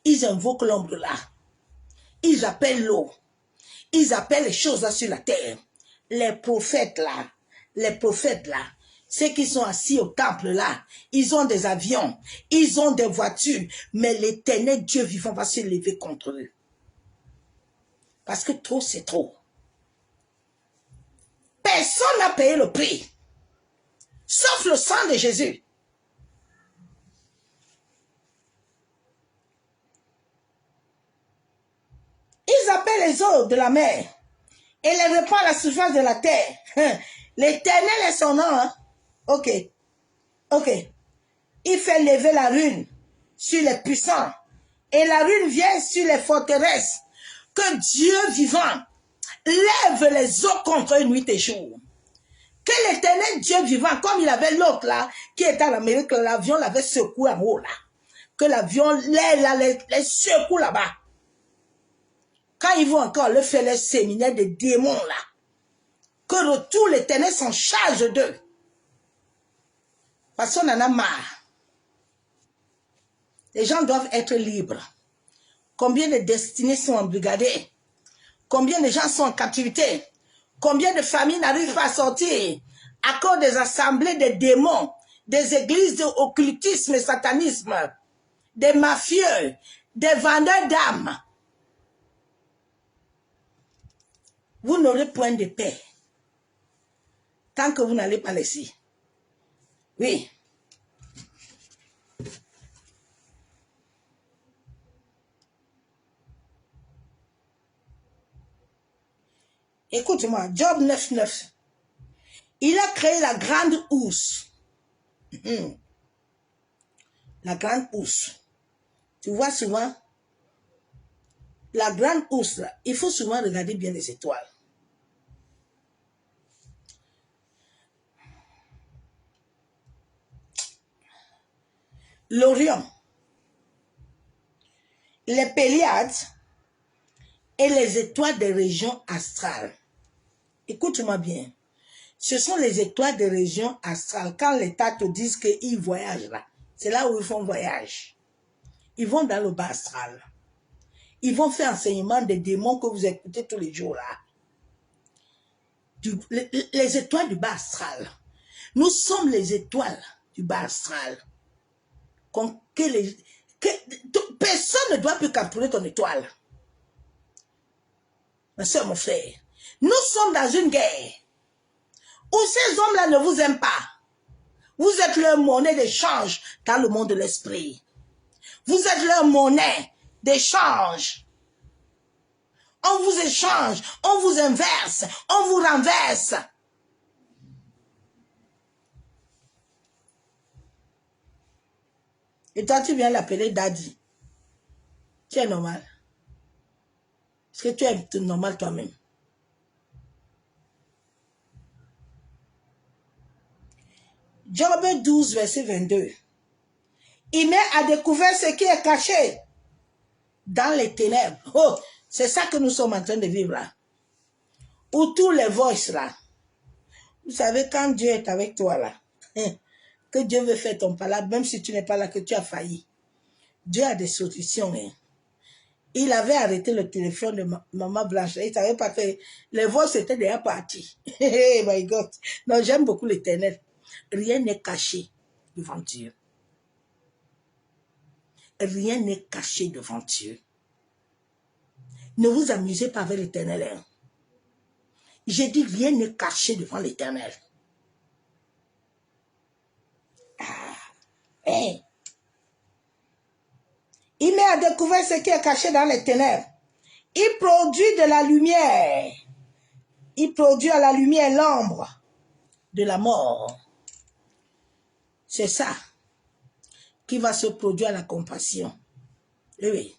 Ils invoquent l'ombre là. Ils appellent l'eau. Ils appellent les choses là sur la terre. Les prophètes là, ceux qui sont assis au temple là, ils ont des avions, ils ont des voitures, mais l'éternel Dieu vivant va se lever contre eux. Parce que trop, c'est trop. Personne n'a payé le prix, sauf le sang de Jésus. Ils appellent les eaux de la mer et les répand à la surface de la terre. L'éternel est son nom. Hein? Ok. Il fait lever la rune sur les puissants et la rune vient sur les forteresses. Que Dieu vivant lève les eaux contre eux nuit et jour. Que l'éternel Dieu vivant, comme il avait l'autre là, qui était en Amérique, l'avion l'avait secoué en haut là. Que l'avion les secoue là-bas. Quand ils vont encore le faire les séminaires des démons là, que retour l'éternel s'en charge d'eux. Parce qu'on en a marre. Les gens doivent être libres. Combien de destinées sont embrigadées? Combien de gens sont en captivité? Combien de familles n'arrivent pas à sortir à cause des assemblées des démons, des églises d'occultisme et satanisme, des mafieux, des vendeurs d'âmes? Vous n'aurez point de paix tant que vous n'allez pas laisser. Oui. Écoute-moi, Job 9:9. Il a créé la grande ours. La grande ours. Tu vois souvent, la grande ours, là, il faut souvent regarder bien les étoiles. L'Orion, les Pléiades et les étoiles des régions astrales. Écoute-moi bien. Ce sont les étoiles des régions astrales. Quand l'État te dit qu'ils voyagent là, c'est là où ils font voyage. Ils vont dans le bas astral. Ils vont faire enseignement des démons que vous écoutez tous les jours là. Les étoiles du bas astral. Nous sommes les étoiles du bas astral. Personne ne doit plus capturer ton étoile. Ma soeur, mon frère, nous sommes dans une guerre où ces hommes-là ne vous aiment pas. Vous êtes leur monnaie d'échange dans le monde de l'esprit. Vous êtes leur monnaie d'échange. On vous échange, on vous inverse, on vous renverse. Et toi, tu viens l'appeler Daddy. Tu es normal. Est-ce que tu es normal toi-même? Job 12, verset 22. Il met à découvert ce qui est caché dans les ténèbres. Oh, c'est ça que nous sommes en train de vivre là. Où tous les voices là. Vous savez, quand Dieu est avec toi là, que Dieu veut faire ton palabre, même si tu n'es pas là, que tu as failli. Dieu a des solutions. Hein. Il avait arrêté le téléphone de Maman Blanche. Il ne savait pas que les voix étaient déjà parties. Hey my God. Non, j'aime beaucoup l'Éternel. Rien n'est caché devant Dieu. Rien n'est caché devant Dieu. Ne vous amusez pas avec l'Éternel. Hein. J'ai dit rien n'est caché devant l'Éternel. Ah, hein. Il met à découvert ce qui est caché dans les ténèbres. Il produit de la lumière. Il produit à la lumière l'ombre de la mort. C'est ça qui va se produire à la compassion. Oui,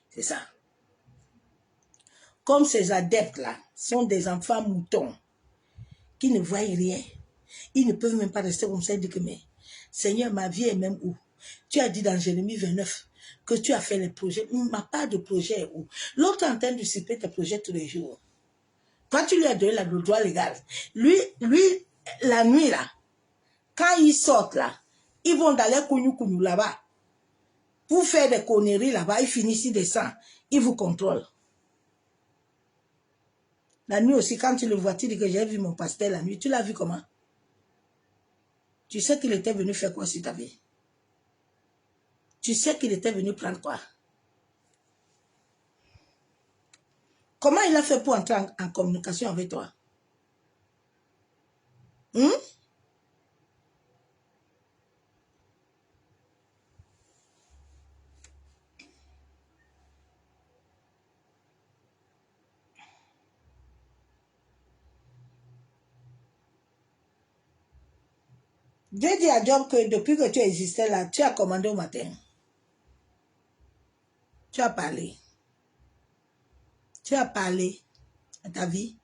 c'est ça. Comme ces adeptes-là sont des enfants moutons qui ne voient rien. Ils ne peuvent même pas rester comme ça et dire que mais Seigneur, ma vie est même où? Tu as dit dans Jérémie 29 que tu as fait les projets. Ma part de projet est où? L'autre est en train de dissiper tes projets tous les jours. Toi, tu lui as donné le droit légal. Lui, la nuit là, quand ils sortent là, ils vont dans les kounou là-bas. Pour faire des conneries là-bas, ils finissent, ils descendent. Ils vous contrôlent. La nuit aussi, quand tu le vois, tu dis que j'ai vu mon pasteur la nuit. Tu l'as vu comment? Tu sais qu'il était venu faire quoi sur ta vie? Tu sais qu'il était venu prendre quoi? Comment il a fait pour entrer en communication avec toi? Dieu dit à Job que depuis que tu existais là, tu as commandé au matin. Tu as parlé. Tu as parlé à ta vie.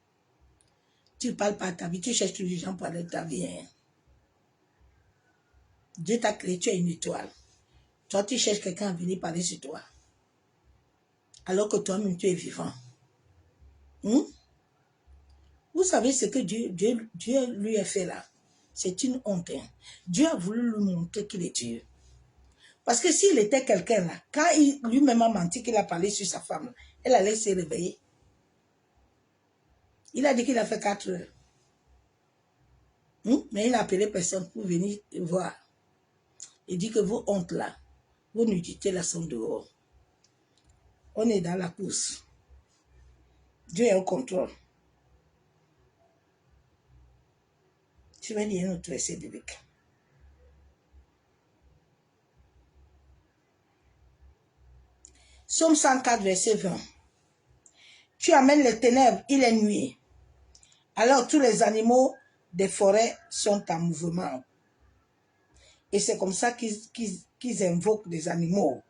Tu ne parles pas à ta vie. Tu cherches tous les gens pour parler de ta vie. Hein. Dieu t'a créé, tu es une étoile. Toi, tu cherches quelqu'un à venir parler sur toi. Alors que toi-même, tu es vivant. Vous savez ce que Dieu lui a fait là? C'est une honte. Hein. Dieu a voulu lui montrer qu'il est Dieu. Parce que s'il était quelqu'un là, quand il lui-même a menti qu'il a parlé sur sa femme, elle allait se réveiller. Il a dit qu'il a fait 4 heures. Mais il n'a appelé personne pour venir voir. Il dit que vos hontes là, vos nudités là sont dehors. On est dans la course. Dieu est au contrôle. Je vais lire notre verset biblique. Psaume 104, verset 20. Tu amènes les ténèbres, il est nuit. Alors tous les animaux des forêts sont en mouvement. Et c'est comme ça qu'ils invoquent des animaux.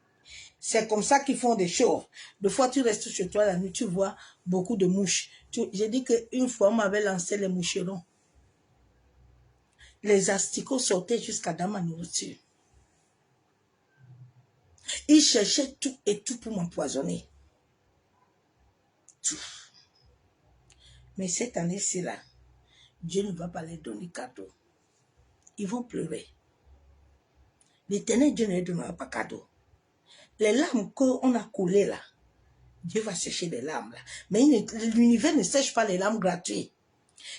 C'est comme ça qu'ils font des choses. Des fois, tu restes chez toi la nuit, tu vois beaucoup de mouches. J'ai dit qu'une fois, on m'avait lancé les moucherons. Les asticots sortaient jusqu'à dans ma nourriture. Ils cherchaient tout et tout pour m'empoisonner. Tout. Mais cette année-ci là, Dieu ne va pas leur donner cadeau. Ils vont pleurer. L'Éternel Dieu ne leur donnera pas cadeau. Les larmes qu'on a coulées là, Dieu va sécher les larmes là. Mais l'univers ne sèche pas les larmes gratuites.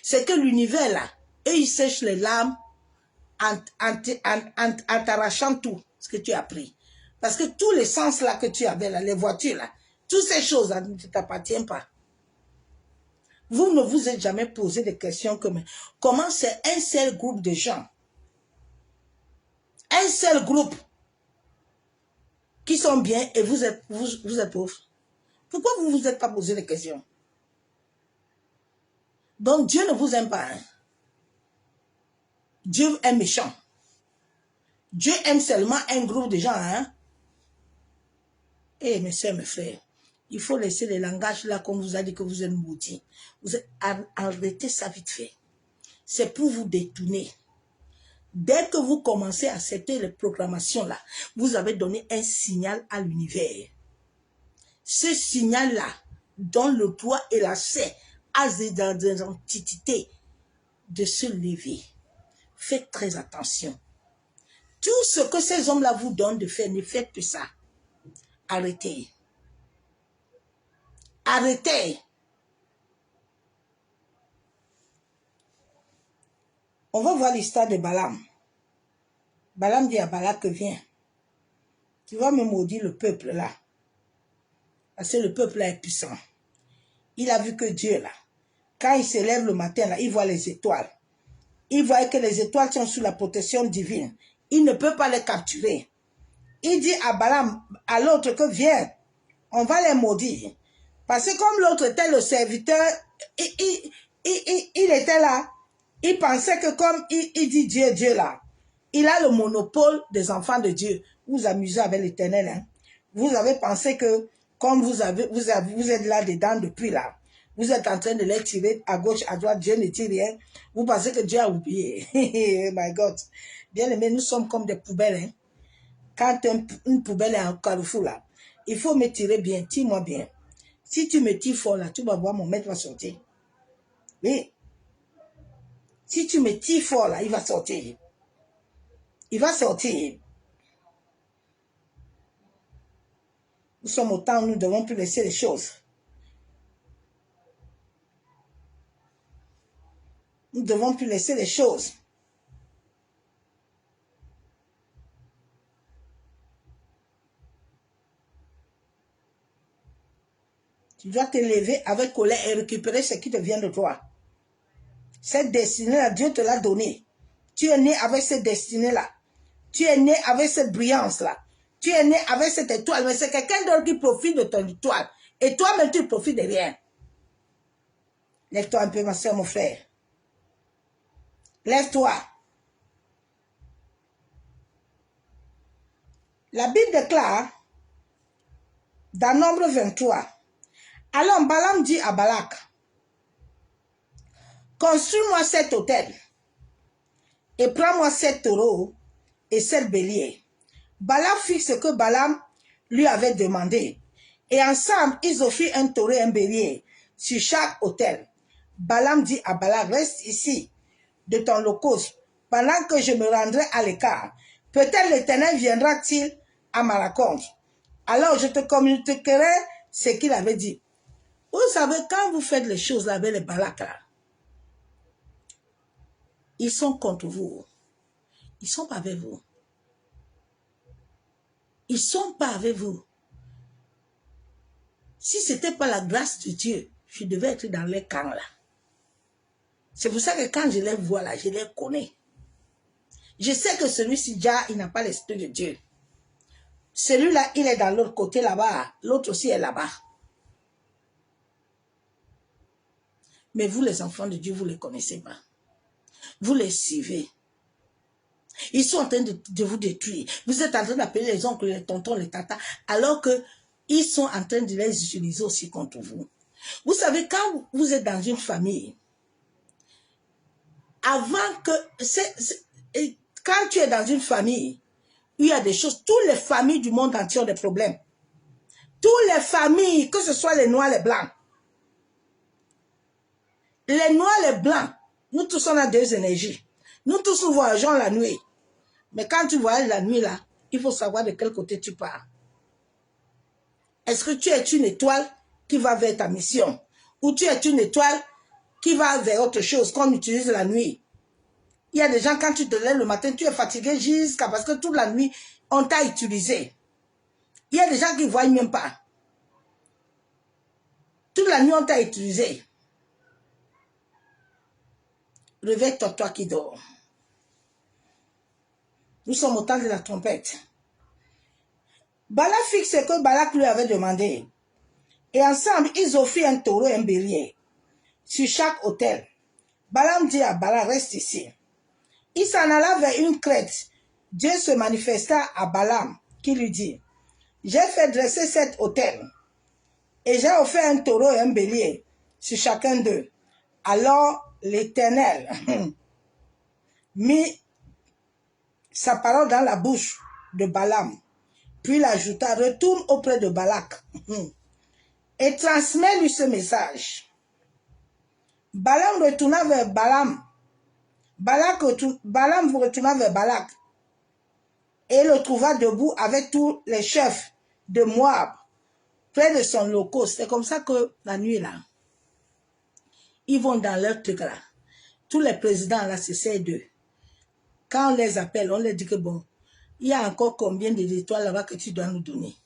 C'est que l'univers là, eux ils sèchent les larmes en t'arrachant tout ce que tu as pris. Parce que tous les sens là que tu avais là, les voitures là, toutes ces choses là ne t'appartiennent pas. Vous ne vous êtes jamais posé des questions comme comment c'est un seul groupe de gens, un seul groupe qui sont bien et vous êtes pauvres. Pourquoi vous ne vous êtes pas posé des questions? Donc Dieu ne vous aime pas. Hein? Dieu est méchant. Dieu aime seulement un groupe de gens. Hein? Eh mes soeurs, mes frères, il faut laisser les langages là qu'on vous a dit que vous êtes maudits. Arrêtez ça vite fait. C'est pour vous détourner. Dès que vous commencez à accepter les proclamations là, vous avez donné un signal à l'univers. Ce signal-là donne le droit et l'accès à des entités de se lever. Faites très attention. Tout ce que ces hommes-là vous donnent de faire, ne faites que ça. Arrêtez. Arrêtez. On va voir l'histoire de Balaam. Balaam dit à Balak que viens. Tu vas me maudire le peuple là. Parce que le peuple là est puissant. Il a vu que Dieu là, quand il se lève le matin là, il voit les étoiles. Il voit que les étoiles sont sous la protection divine. Il ne peut pas les capturer. Il dit à Balaam, à l'autre que viens, on va les maudire. Parce que comme l'autre était le serviteur, il était là. Il pensait que comme il dit Dieu, Dieu là, il a le monopole des enfants de Dieu. Vous vous amusez avec l'Éternel. Hein? Vous avez pensé que comme vous êtes là-dedans depuis là, vous êtes en train de les tirer à gauche, à droite, Dieu ne tire rien. Vous pensez que Dieu a oublié. Oh my God. Bien aimé, nous sommes comme des poubelles. Hein? Quand une poubelle est en carrefour là, il faut me tirer bien, tire-moi bien. Si tu me tires fort là, tu vas voir mon maître va sortir. Oui. Si tu me tires fort là, il va sortir. Il va sortir. Nous sommes au temps où nous ne devons plus laisser les choses. Nous ne devons plus laisser les choses. Tu dois te lever avec colère et récupérer ce qui te vient de toi. Cette destinée-là, Dieu te l'a donnée. Tu es né avec cette destinée-là. Tu es né avec cette brillance-là. Tu es né avec cette étoile. Mais c'est quelqu'un d'autre qui profite de ton étoile. Et toi-même, tu profites de rien. Lève-toi un peu, ma soeur, mon frère. Lève-toi. La Bible déclare, dans Nombre 23, alors Balaam dit à Balak, construis-moi cet autel et prends-moi 7 taureaux et 7 béliers. Balak fit ce que Balaam lui avait demandé. Et ensemble, ils offrirent un taureau et un bélier sur chaque autel. Balaam dit à Balak, reste ici de ton holocauste pendant que je me rendrai à l'écart. Peut-être l'Éternel viendra-t-il à ma rencontre. Alors je te communiquerai ce qu'il avait dit. Vous savez, quand vous faites les choses là avec les Balak là, ils sont contre vous. Ils ne sont pas avec vous. Ils ne sont pas avec vous. Si ce n'était pas la grâce de Dieu, je devais être dans les camps là. C'est pour ça que quand je les vois là, je les connais. Je sais que celui-ci déjà, il n'a pas l'esprit de Dieu. Celui-là, il est dans l'autre côté là-bas. L'autre aussi est là-bas. Mais vous, les enfants de Dieu, vous ne les connaissez pas. Vous les suivez. Ils sont en train de vous détruire. Vous êtes en train d'appeler les oncles, les tontons, les tatas, alors qu'ils sont en train de les utiliser aussi contre vous. Vous savez, quand vous êtes dans une famille, avant que... quand tu es dans une famille, il y a des choses, toutes les familles du monde entier ont des problèmes. Toutes les familles, que ce soit les noirs, les blancs. Les noirs, les blancs, nous tous on a deux énergies. Nous tous nous voyageons la nuit. Mais quand tu voyages la nuit là, il faut savoir de quel côté tu pars. Est-ce que tu es une étoile qui va vers ta mission? Ou tu es une étoile qui va vers autre chose qu'on utilise la nuit? Il y a des gens, quand tu te lèves le matin, tu es fatigué jusqu'à parce que toute la nuit, on t'a utilisé. Il y a des gens qui ne voient même pas. Toute la nuit, on t'a utilisé. Réveille-toi, toi qui dors. Nous sommes au temps de la trompette. Balak fit ce que Balak lui avait demandé. Et ensemble, ils offrirent un taureau et un bélier sur chaque autel. Balaam dit à Balak, reste ici. Il s'en alla vers une crête. Dieu se manifesta à Balaam, qui lui dit, j'ai fait dresser cet autel, et j'ai offert un taureau et un bélier sur chacun d'eux. Alors l'Éternel mit sa parole dans la bouche de Balaam, puis l'ajouta, retourne auprès de Balak et transmets-lui ce message. Balaam retourna vers Balaam. Balaam retourna vers Balak et le trouva debout avec tous les chefs de Moab près de son locaux. C'est comme ça que la nuit là, ils vont dans leur truc là. Tous les présidents là, c'est d'eux. Quand on les appelle, on leur dit que bon, il y a encore combien d'étoiles là-bas que tu dois nous donner.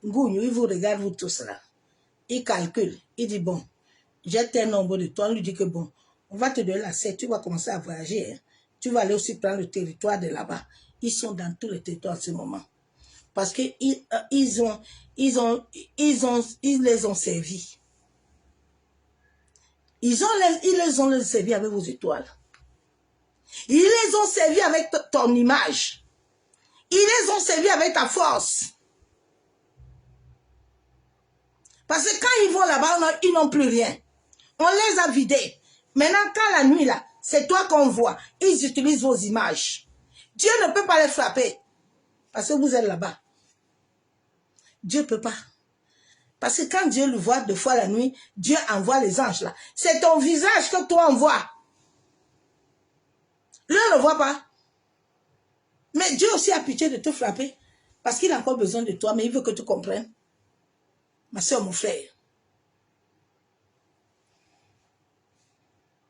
Gougnou, il vous regarde vous tous là. Il calcule, il dit bon, j'ai tel nombre d'étoiles, on lui dit que bon, on va te donner la 7, tu vas commencer à voyager. Hein. Tu vas aller aussi prendre le territoire de là-bas. Ils sont dans tous les territoires en ce moment. Parce qu'ils les ont servis. Ils les ont servis avec vos étoiles. Ils les ont servis avec ton image. Ils les ont servis avec ta force. Parce que quand ils vont là-bas, ils n'ont plus rien. On les a vidés. Maintenant, quand la nuit là, c'est toi qu'on voit. Ils utilisent vos images. Dieu ne peut pas les frapper. Parce que vous êtes là-bas. Dieu ne peut pas. Parce que quand Dieu le voit deux fois la nuit, Dieu envoie les anges là. C'est ton visage que toi envoies. Lui ne le voit pas. Mais Dieu aussi a pitié de te frapper. Parce qu'il a encore besoin de toi, mais il veut que tu comprennes. Ma soeur, mon frère.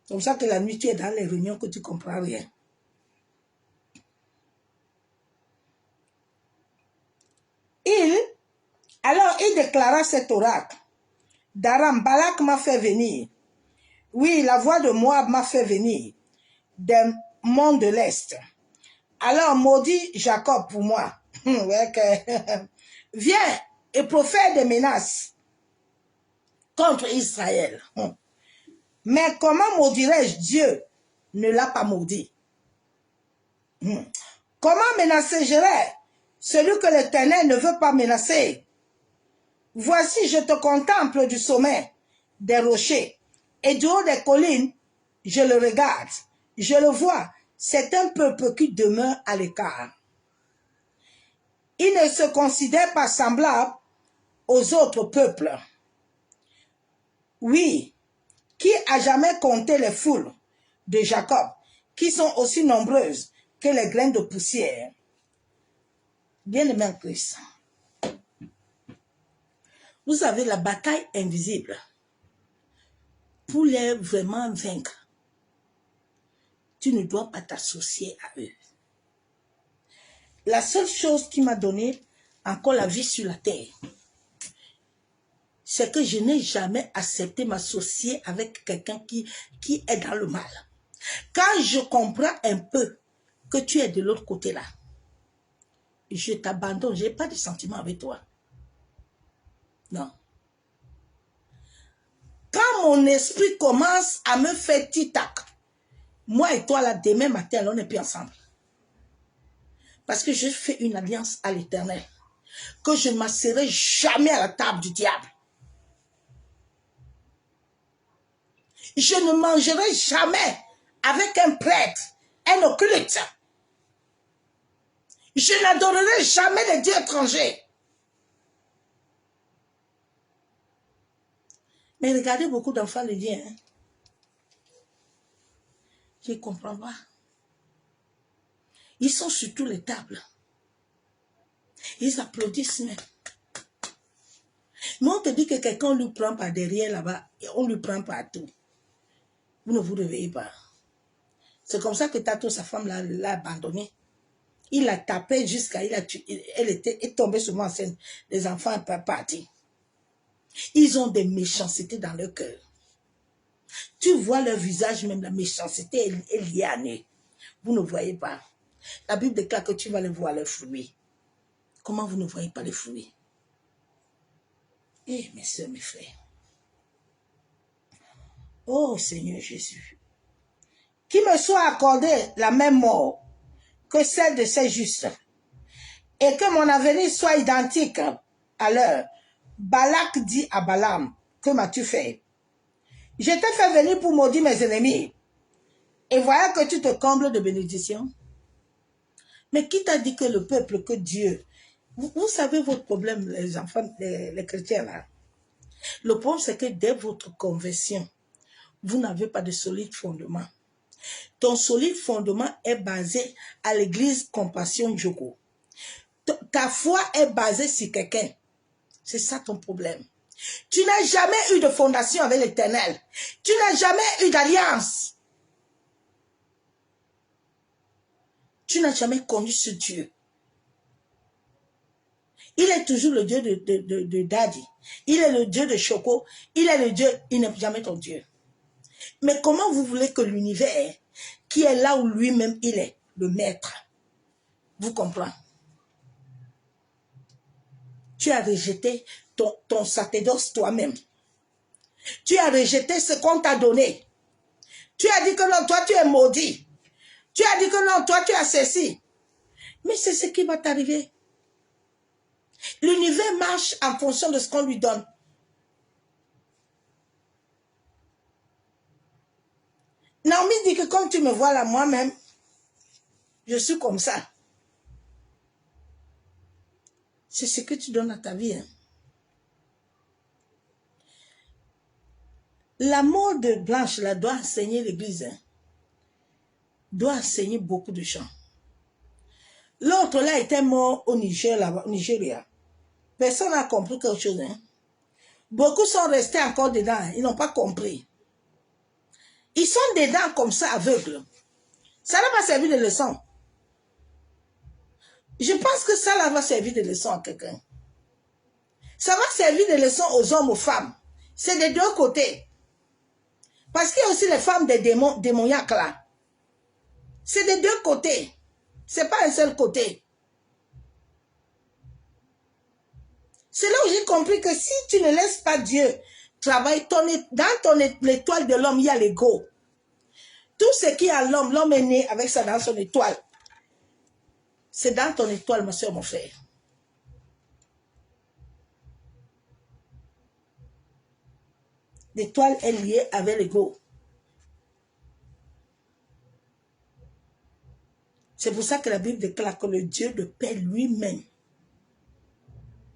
C'est comme ça que la nuit, tu es dans les réunions que tu ne comprends rien. Alors, il déclara cet oracle. D'aram, Balak m'a fait venir. Oui, la voix de Moab m'a fait venir. Des monts de l'Est. Alors, maudit Jacob pour moi. Viens et profère des menaces contre Israël. Mais comment maudirais-je Dieu? Ne l'a pas maudit. Comment menacerais-je celui que l'Éternel ne veut pas menacer? Voici, je te contemple du sommet des rochers, et du haut des collines, je le regarde, je le vois, c'est un peuple qui demeure à l'écart. Il ne se considère pas semblable aux autres peuples. Oui, qui a jamais compté les foules de Jacob, qui sont aussi nombreuses que les graines de poussière. Bien-aimé en Christ. Vous avez la bataille invisible. Pour les vraiment vaincre, tu ne dois pas t'associer à eux. La seule chose qui m'a donné encore la vie sur la terre, c'est que je n'ai jamais accepté m'associer avec quelqu'un qui est dans le mal. Quand je comprends un peu que tu es de l'autre côté là, je t'abandonne, je n'ai pas de sentiment avec toi. Non. Quand mon esprit commence à me faire tic-tac, moi et toi là, demain matin, on n'est plus ensemble. Parce que je fais une alliance à l'Éternel, que je ne m'asserai jamais à la table du diable. Je ne mangerai jamais avec un prêtre, un occulte. Je n'adorerai jamais les dieux étrangers. Mais regardez, beaucoup d'enfants le disent. Hein? Je ne comprends pas. Ils sont sur toutes les tables. Ils applaudissent même. Mais on te dit que quelqu'un lui prend par derrière là-bas et on lui prend partout. Vous ne vous réveillez pas. C'est comme ça que Tato, sa femme, l'a abandonné. Il l'a tapé jusqu'à... Elle est tombée souvent enceinte. Les enfants sont pas partis. Ils ont des méchancetés dans leur cœur. Tu vois leur visage, même la méchanceté est liée à eux. Vous ne voyez pas. La Bible déclare que tu vas les voir les fruits. Comment vous ne voyez pas les fruits? Eh, mes soeurs, mes frères. Oh, Seigneur Jésus. Qu'il me soit accordé la même mort que celle de ces justes. Et que mon avenir soit identique à leur. Balak dit à Balaam, que m'as-tu fait? Je t'ai fait venir pour maudire mes ennemis. Et voilà que tu te combles de bénédictions. Mais qui t'a dit que le peuple, que Dieu... Vous savez votre problème, les enfants, les chrétiens là. Le problème, c'est que dès votre conversion, vous n'avez pas de solide fondement. Ton solide fondement est basé à l'église Compassion Djoko. Ta foi est basée sur quelqu'un. C'est ça ton problème. Tu n'as jamais eu de fondation avec l'Éternel. Tu n'as jamais eu d'alliance. Tu n'as jamais connu ce Dieu. Il est toujours le Dieu de Daddy. Il est le Dieu de Choco. Il est le Dieu, il n'est jamais ton Dieu. Mais comment vous voulez que l'univers, qui est là où lui-même il est, le maître, vous comprenez? Tu as rejeté ton sacerdoce toi-même. Tu as rejeté ce qu'on t'a donné. Tu as dit que non, toi tu es maudit. Tu as dit que non, toi tu as ceci. Mais c'est ce qui va t'arriver. L'univers marche en fonction de ce qu'on lui donne. Naomi dit que comme tu me vois là, moi-même, je suis comme ça. C'est ce que tu donnes à ta vie. Hein. La mort de Blanche là doit enseigner l'église. Hein. Doit enseigner beaucoup de gens. L'autre là était mort au Niger, là-bas, au Nigeria. Personne n'a compris quelque chose. Hein. Beaucoup sont restés encore dedans. Hein. Ils n'ont pas compris. Ils sont dedans comme ça, aveugles. Ça n'a pas servi de leçon. Je pense que ça va servir de leçon à quelqu'un. Ça va servir de leçon aux hommes, aux femmes. C'est des deux côtés. Parce qu'il y a aussi les femmes des démoniaques là. C'est des deux côtés. C'est pas un seul côté. C'est là où j'ai compris que si tu ne laisses pas Dieu travailler, dans l'étoile de l'homme, il y a l'ego. Tout ce qui est à l'homme, l'homme est né avec ça dans son étoile. C'est dans ton étoile, ma soeur, mon frère. L'étoile est liée avec l'ego. C'est pour ça que la Bible déclare que le Dieu de paix lui-même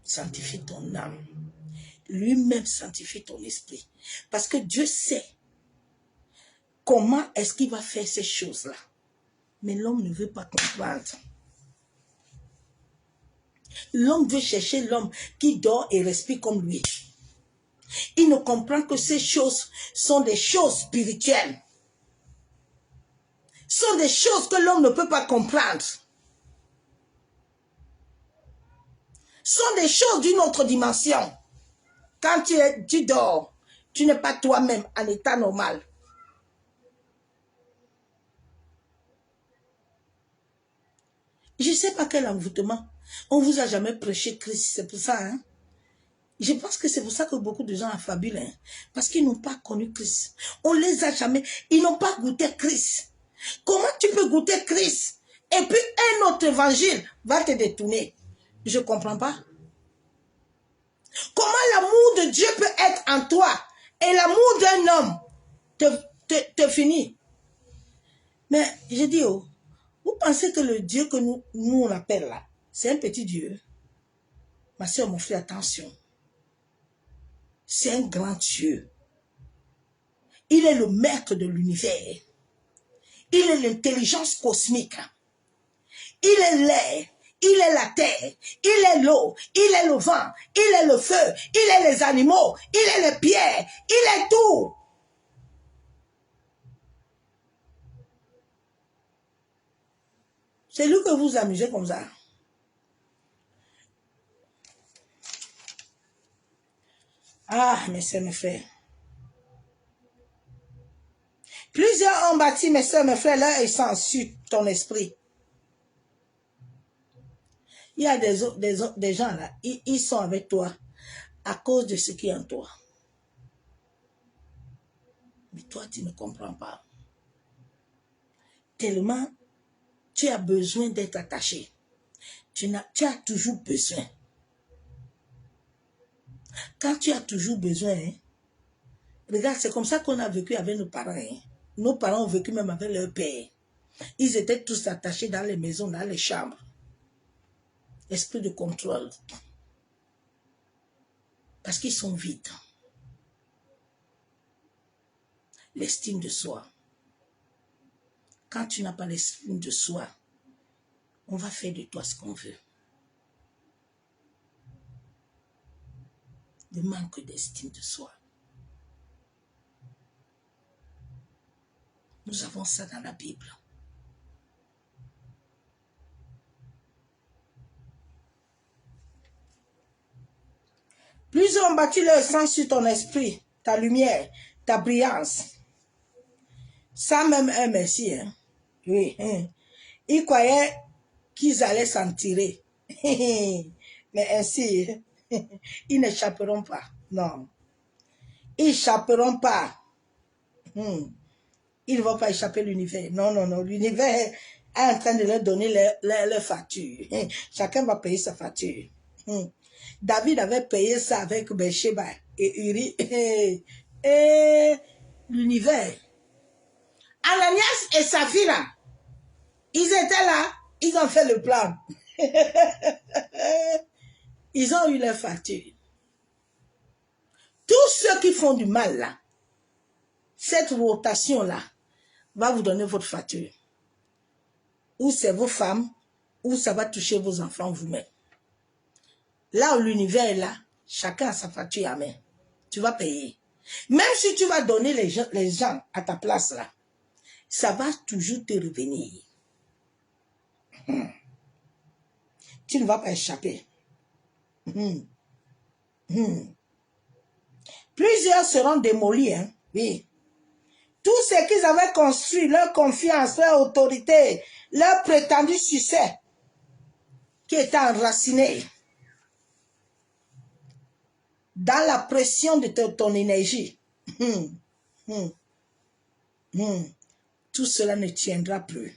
sanctifie ton âme. Lui-même sanctifie ton esprit. Parce que Dieu sait comment est-ce qu'il va faire ces choses-là. Mais l'homme ne veut pas comprendre. L'homme veut chercher l'homme qui dort et respire comme lui. Il ne comprend que ces choses sont des choses spirituelles. Sont des choses que l'homme ne peut pas comprendre. Sont des choses d'une autre dimension. Quand tu dors, tu n'es pas toi-même en état normal. Je ne sais pas quel envoûtement. On ne vous a jamais prêché Christ, c'est pour ça. Hein? Je pense que c'est pour ça que beaucoup de gens affabulent. Hein? Parce qu'ils n'ont pas connu Christ. On ne les a jamais. Ils n'ont pas goûté Christ. Comment tu peux goûter Christ? Et puis un autre évangile va te détourner. Je ne comprends pas. Comment l'amour de Dieu peut être en toi et l'amour d'un homme te finit? Mais je dis, oh, vous pensez que le Dieu que nous on appelle là, c'est un petit Dieu? Ma soeur, mon frère, attention. C'est un grand Dieu. Il est le maître de l'univers. Il est l'intelligence cosmique. Il est l'air, il est la terre, il est l'eau, il est le vent, il est le feu, il est les animaux, il est les pierres, il est tout. C'est lui que vous amusez comme ça. Ah, mes soeurs, mes frères. Plusieurs ont bâti, mes soeurs, mes frères, leur essence sur ton esprit. Il y a des gens là, ils sont avec toi à cause de ce qui est en toi. Mais toi, tu ne comprends pas. Tellement, tu as besoin d'être attaché. Tu as toujours besoin. Quand tu as toujours besoin, hein, regarde, c'est comme ça qu'on a vécu avec nos parents. Hein. Nos parents ont vécu même avec leur père. Ils étaient tous attachés dans les maisons, dans les chambres. Esprit de contrôle. Parce qu'ils sont vides. L'estime de soi. Quand tu n'as pas l'estime de soi, on va faire de toi ce qu'on veut. Le manque d'estime de soi. Nous avons ça dans la Bible. Plusieurs ont bâti leur sens sur ton esprit, ta lumière, ta brillance. Sans même un merci. Hein. Oui. Hein. Ils croyaient qu'ils allaient s'en tirer. Mais ainsi, ils n'échapperont pas. Non. Ils n'échapperont pas. Ils ne vont pas échapper l'univers. Non, non, non. L'univers est en train de leur donner leur facture. Chacun va payer sa facture. David avait payé ça avec Bathsheba et Uri. Et l'univers. Ananias et Saphira, ils étaient là. Ils ont fait le plan. Ils ont eu leur facture. Tous ceux qui font du mal là, cette rotation-là, va vous donner votre facture. Ou c'est vos femmes, ou ça va toucher vos enfants vous-même. Là où l'univers est là, chacun a sa facture à main. Tu vas payer. Même si tu vas donner les gens à ta place là, ça va toujours te revenir. Tu ne vas pas échapper. Plusieurs seront démolis, hein? Oui. Tout ce qu'ils avaient construit, leur confiance, leur autorité, leur prétendu succès, qui était enraciné dans la pression de ton énergie. Tout cela ne tiendra plus.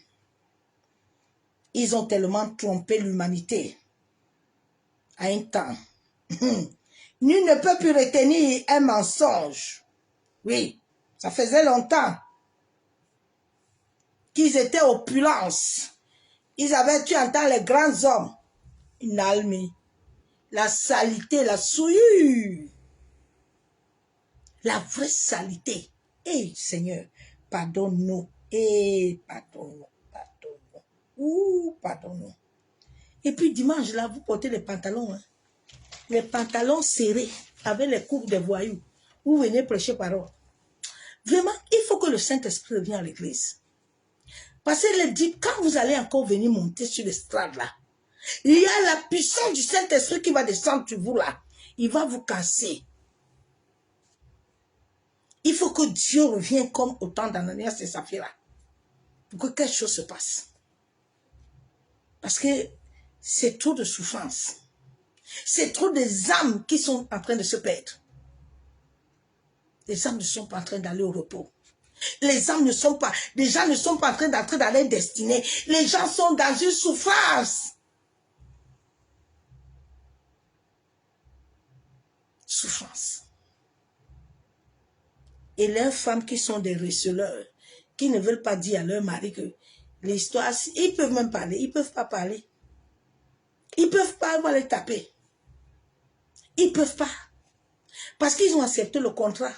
Ils ont tellement trompé l'humanité à un temps. Nul ne peut plus retenir un mensonge. Oui, ça faisait longtemps qu'ils étaient opulence. Ils avaient, tu entends, les grands hommes. Une almie. La saleté, la souillure. La vraie saleté. Eh, Seigneur, pardonne-nous. Eh, pardonne-nous, pardonne-nous. Ouh, pardonne-nous. Et puis dimanche, là, vous portez les pantalons. Hein. Les pantalons serrés, avec les coupes de voyous. Vous venez prêcher parole. Vraiment, il faut que le Saint-Esprit revienne à l'église. Parce qu'il dit, quand vous allez encore venir monter sur l'estrade là, il y a la puissance du Saint-Esprit qui va descendre sur vous là. Il va vous casser. Il faut que Dieu revienne comme au temps d'Ananias et Saphira. Pour que quelque chose se passe. Parce que c'est trop de souffrance. C'est trop des âmes qui sont en train de se perdre. Les âmes ne sont pas en train d'aller au repos. Les âmes ne sont pas, les gens ne sont pas en train d'entrer dans leur destinée. Les gens sont dans une souffrance. Souffrance. Et leurs femmes qui sont des receleurs, qui ne veulent pas dire à leur mari que l'histoire, ils peuvent même parler, ils ne peuvent pas parler. Ils ne peuvent pas avoir les taper. Ils ne peuvent pas. Parce qu'ils ont accepté le contrat.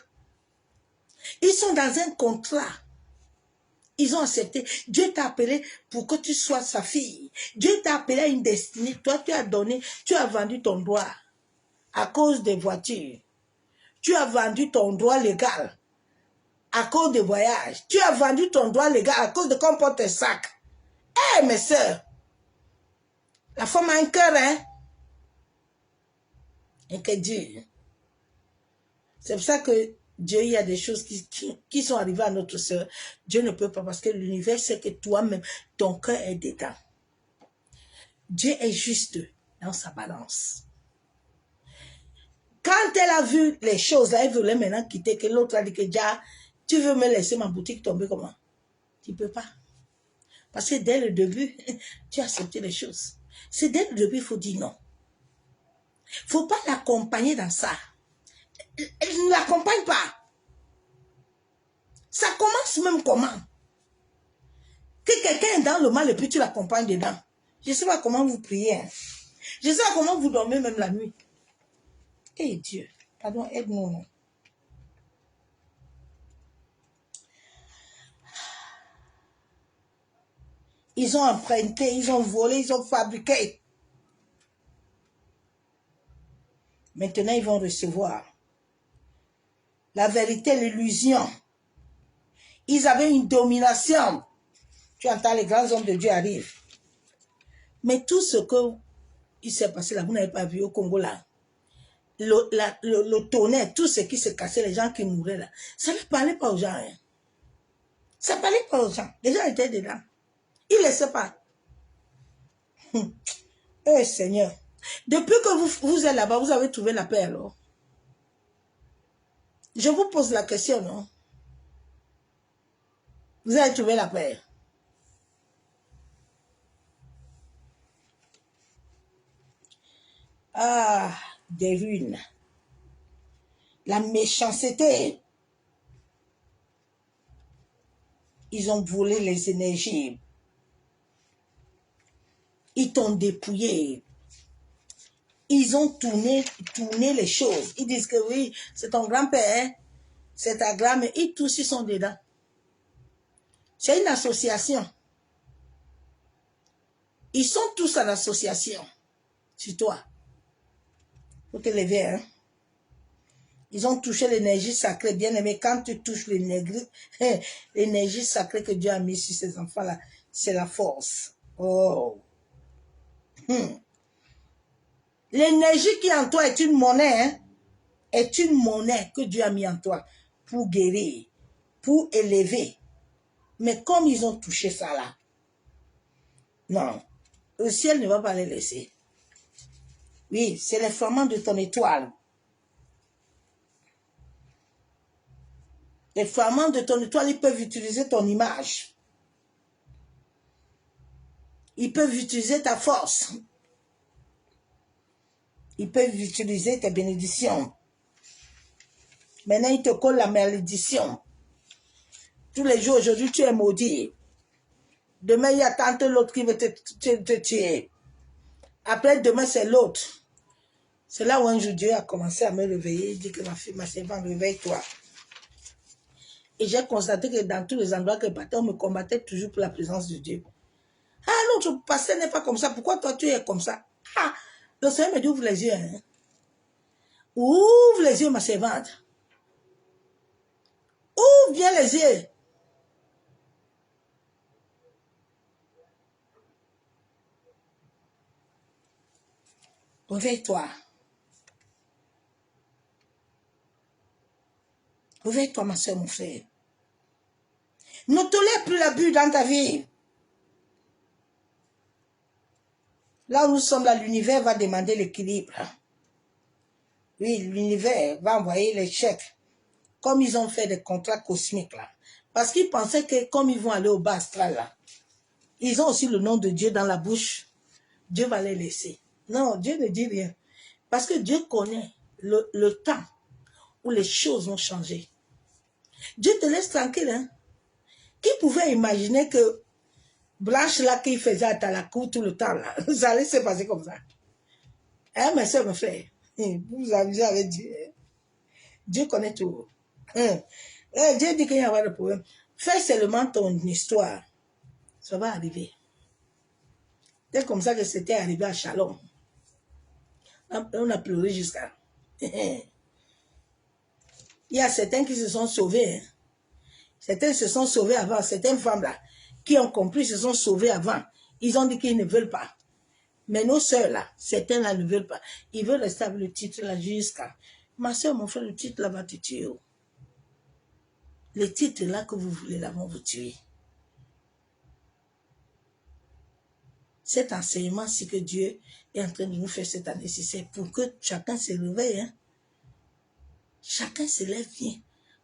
Ils sont dans un contrat. Ils ont accepté. Dieu t'a appelé pour que tu sois sa fille. Dieu t'a appelé à une destinée. Toi, tu as donné, tu as vendu ton droit à cause des voitures. Tu as vendu ton droit légal à cause des voyages. Tu as vendu ton droit légal à cause de qu'on porte tes sacs. Eh, mes soeurs, la femme a un cœur, hein? Un cœur dur. C'est pour ça que Dieu, il y a des choses qui sont arrivées à notre soeur. Dieu ne peut pas parce que l'univers sait que toi-même, ton cœur est dedans. Dieu est juste dans sa balance. Quand elle a vu les choses, là, elle voulait maintenant quitter, que l'autre a dit que déjà, tu veux me laisser ma boutique tomber comment? Tu ne peux pas. Parce que dès le début, tu as accepté les choses. C'est dès le début, il faut dire non. Il ne faut pas l'accompagner dans ça. Elle ne l'accompagne pas. Ça commence même comment? Que quelqu'un est dans le mal et puis tu l'accompagnes dedans. Je ne sais pas comment vous priez. Hein. Je ne sais pas comment vous dormez même la nuit. Eh Dieu, pardon, aide-nous. Non. Ils ont emprunté, ils ont volé, ils ont fabriqué. Maintenant, ils vont recevoir. La vérité, l'illusion. Ils avaient une domination. Tu entends, les grands hommes de Dieu arrivent. Mais tout ce qui s'est passé là, vous n'avez pas vu au Congo là. Le tonnerre, tout ce qui se cassait, les gens qui mouraient là. Ça ne parlait pas aux gens. Hein. Ça ne parlait pas aux gens. Les gens étaient dedans. Ils ne laissaient pas. Eh Seigneur. Depuis que vous êtes là-bas, vous avez trouvé la paix alors. Je vous pose la question, non? Vous avez trouvé la paix. Ah, des ruines. La méchanceté. Ils ont volé les énergies. Ils t'ont dépouillé. Ils ont tourné les choses. Ils disent que oui, c'est ton grand-père, c'est ta grand-mère. Ils tous, ils sont dedans. C'est une association. Ils sont tous en association. Sur toi. Faut te lever, hein. Ils ont touché l'énergie sacrée. Bien aimé, quand tu touches l'énergie sacrée que Dieu a mis sur ces enfants-là, c'est la force. Oh. L'énergie qui est en toi est une monnaie, hein. Est une monnaie que Dieu a mis en toi pour guérir, pour élever. Mais comme ils ont touché ça là, non, le ciel ne va pas les laisser. Oui, c'est l'effleurement de ton étoile. Les flamants de ton étoile, ils peuvent utiliser ton image. Ils peuvent utiliser ta force. Ils peuvent utiliser tes bénédictions. Maintenant, ils te collent la malédiction. Tous les jours, aujourd'hui, tu es maudit. Demain, il y a tant l'autre qui veut te tuer. Après, demain, c'est l'autre. C'est là où un jour, Dieu a commencé à me réveiller. Il dit que ma fille, ma servante, réveille-toi. Et j'ai constaté que dans tous les endroits que je partais, on me combattait toujours pour la présence de Dieu. Ah, notre pasteur n'est pas comme ça. Pourquoi toi, tu es comme ça? Ah, le Seigneur me dit, ouvre les yeux. Hein? Ouvre les yeux, ma servante. Ouvre bien les yeux. Réveille-toi. Réveille-toi, ma soeur, mon frère. Ne tolère plus l'abus dans ta vie. Là où nous sommes, là, l'univers va demander l'équilibre. Oui, l'univers va envoyer les chèques. Comme ils ont fait des contrats cosmiques, là. Parce qu'ils pensaient que comme ils vont aller au bas astral, là, ils ont aussi le nom de Dieu dans la bouche. Dieu va les laisser. Non, Dieu ne dit rien. Parce que Dieu connaît le temps où les choses vont changer. Dieu te laisse tranquille. Hein? Qui pouvait imaginer que Blanche là qu'il faisait à la cour tout le temps là, ça allait se passer comme ça. Hein, mes soeurs, mes frères, vous vous amusez avec Dieu. Dieu connaît tout. Dieu dit qu'il n'y a pas de problème. Fais seulement ton histoire. Ça va arriver. C'est comme ça que c'était arrivé à Shalom. On a pleuré jusqu'à... Il y a certains qui se sont sauvés. Hein. Certains se sont sauvés avant. Certaines femmes-là qui ont compris se sont sauvées avant. Ils ont dit qu'ils ne veulent pas. Mais nos sœurs-là, certains-là ne veulent pas. Ils veulent rester avec le titre-là jusqu'à... Ma soeur, mon frère, le titre-là va te tuer. Le titre-là que vous voulez, là, vont vous tuer. Cet enseignement, c'est que Dieu est en train de nous faire cette année, c'est pour que chacun se réveille. Hein? Chacun se lève bien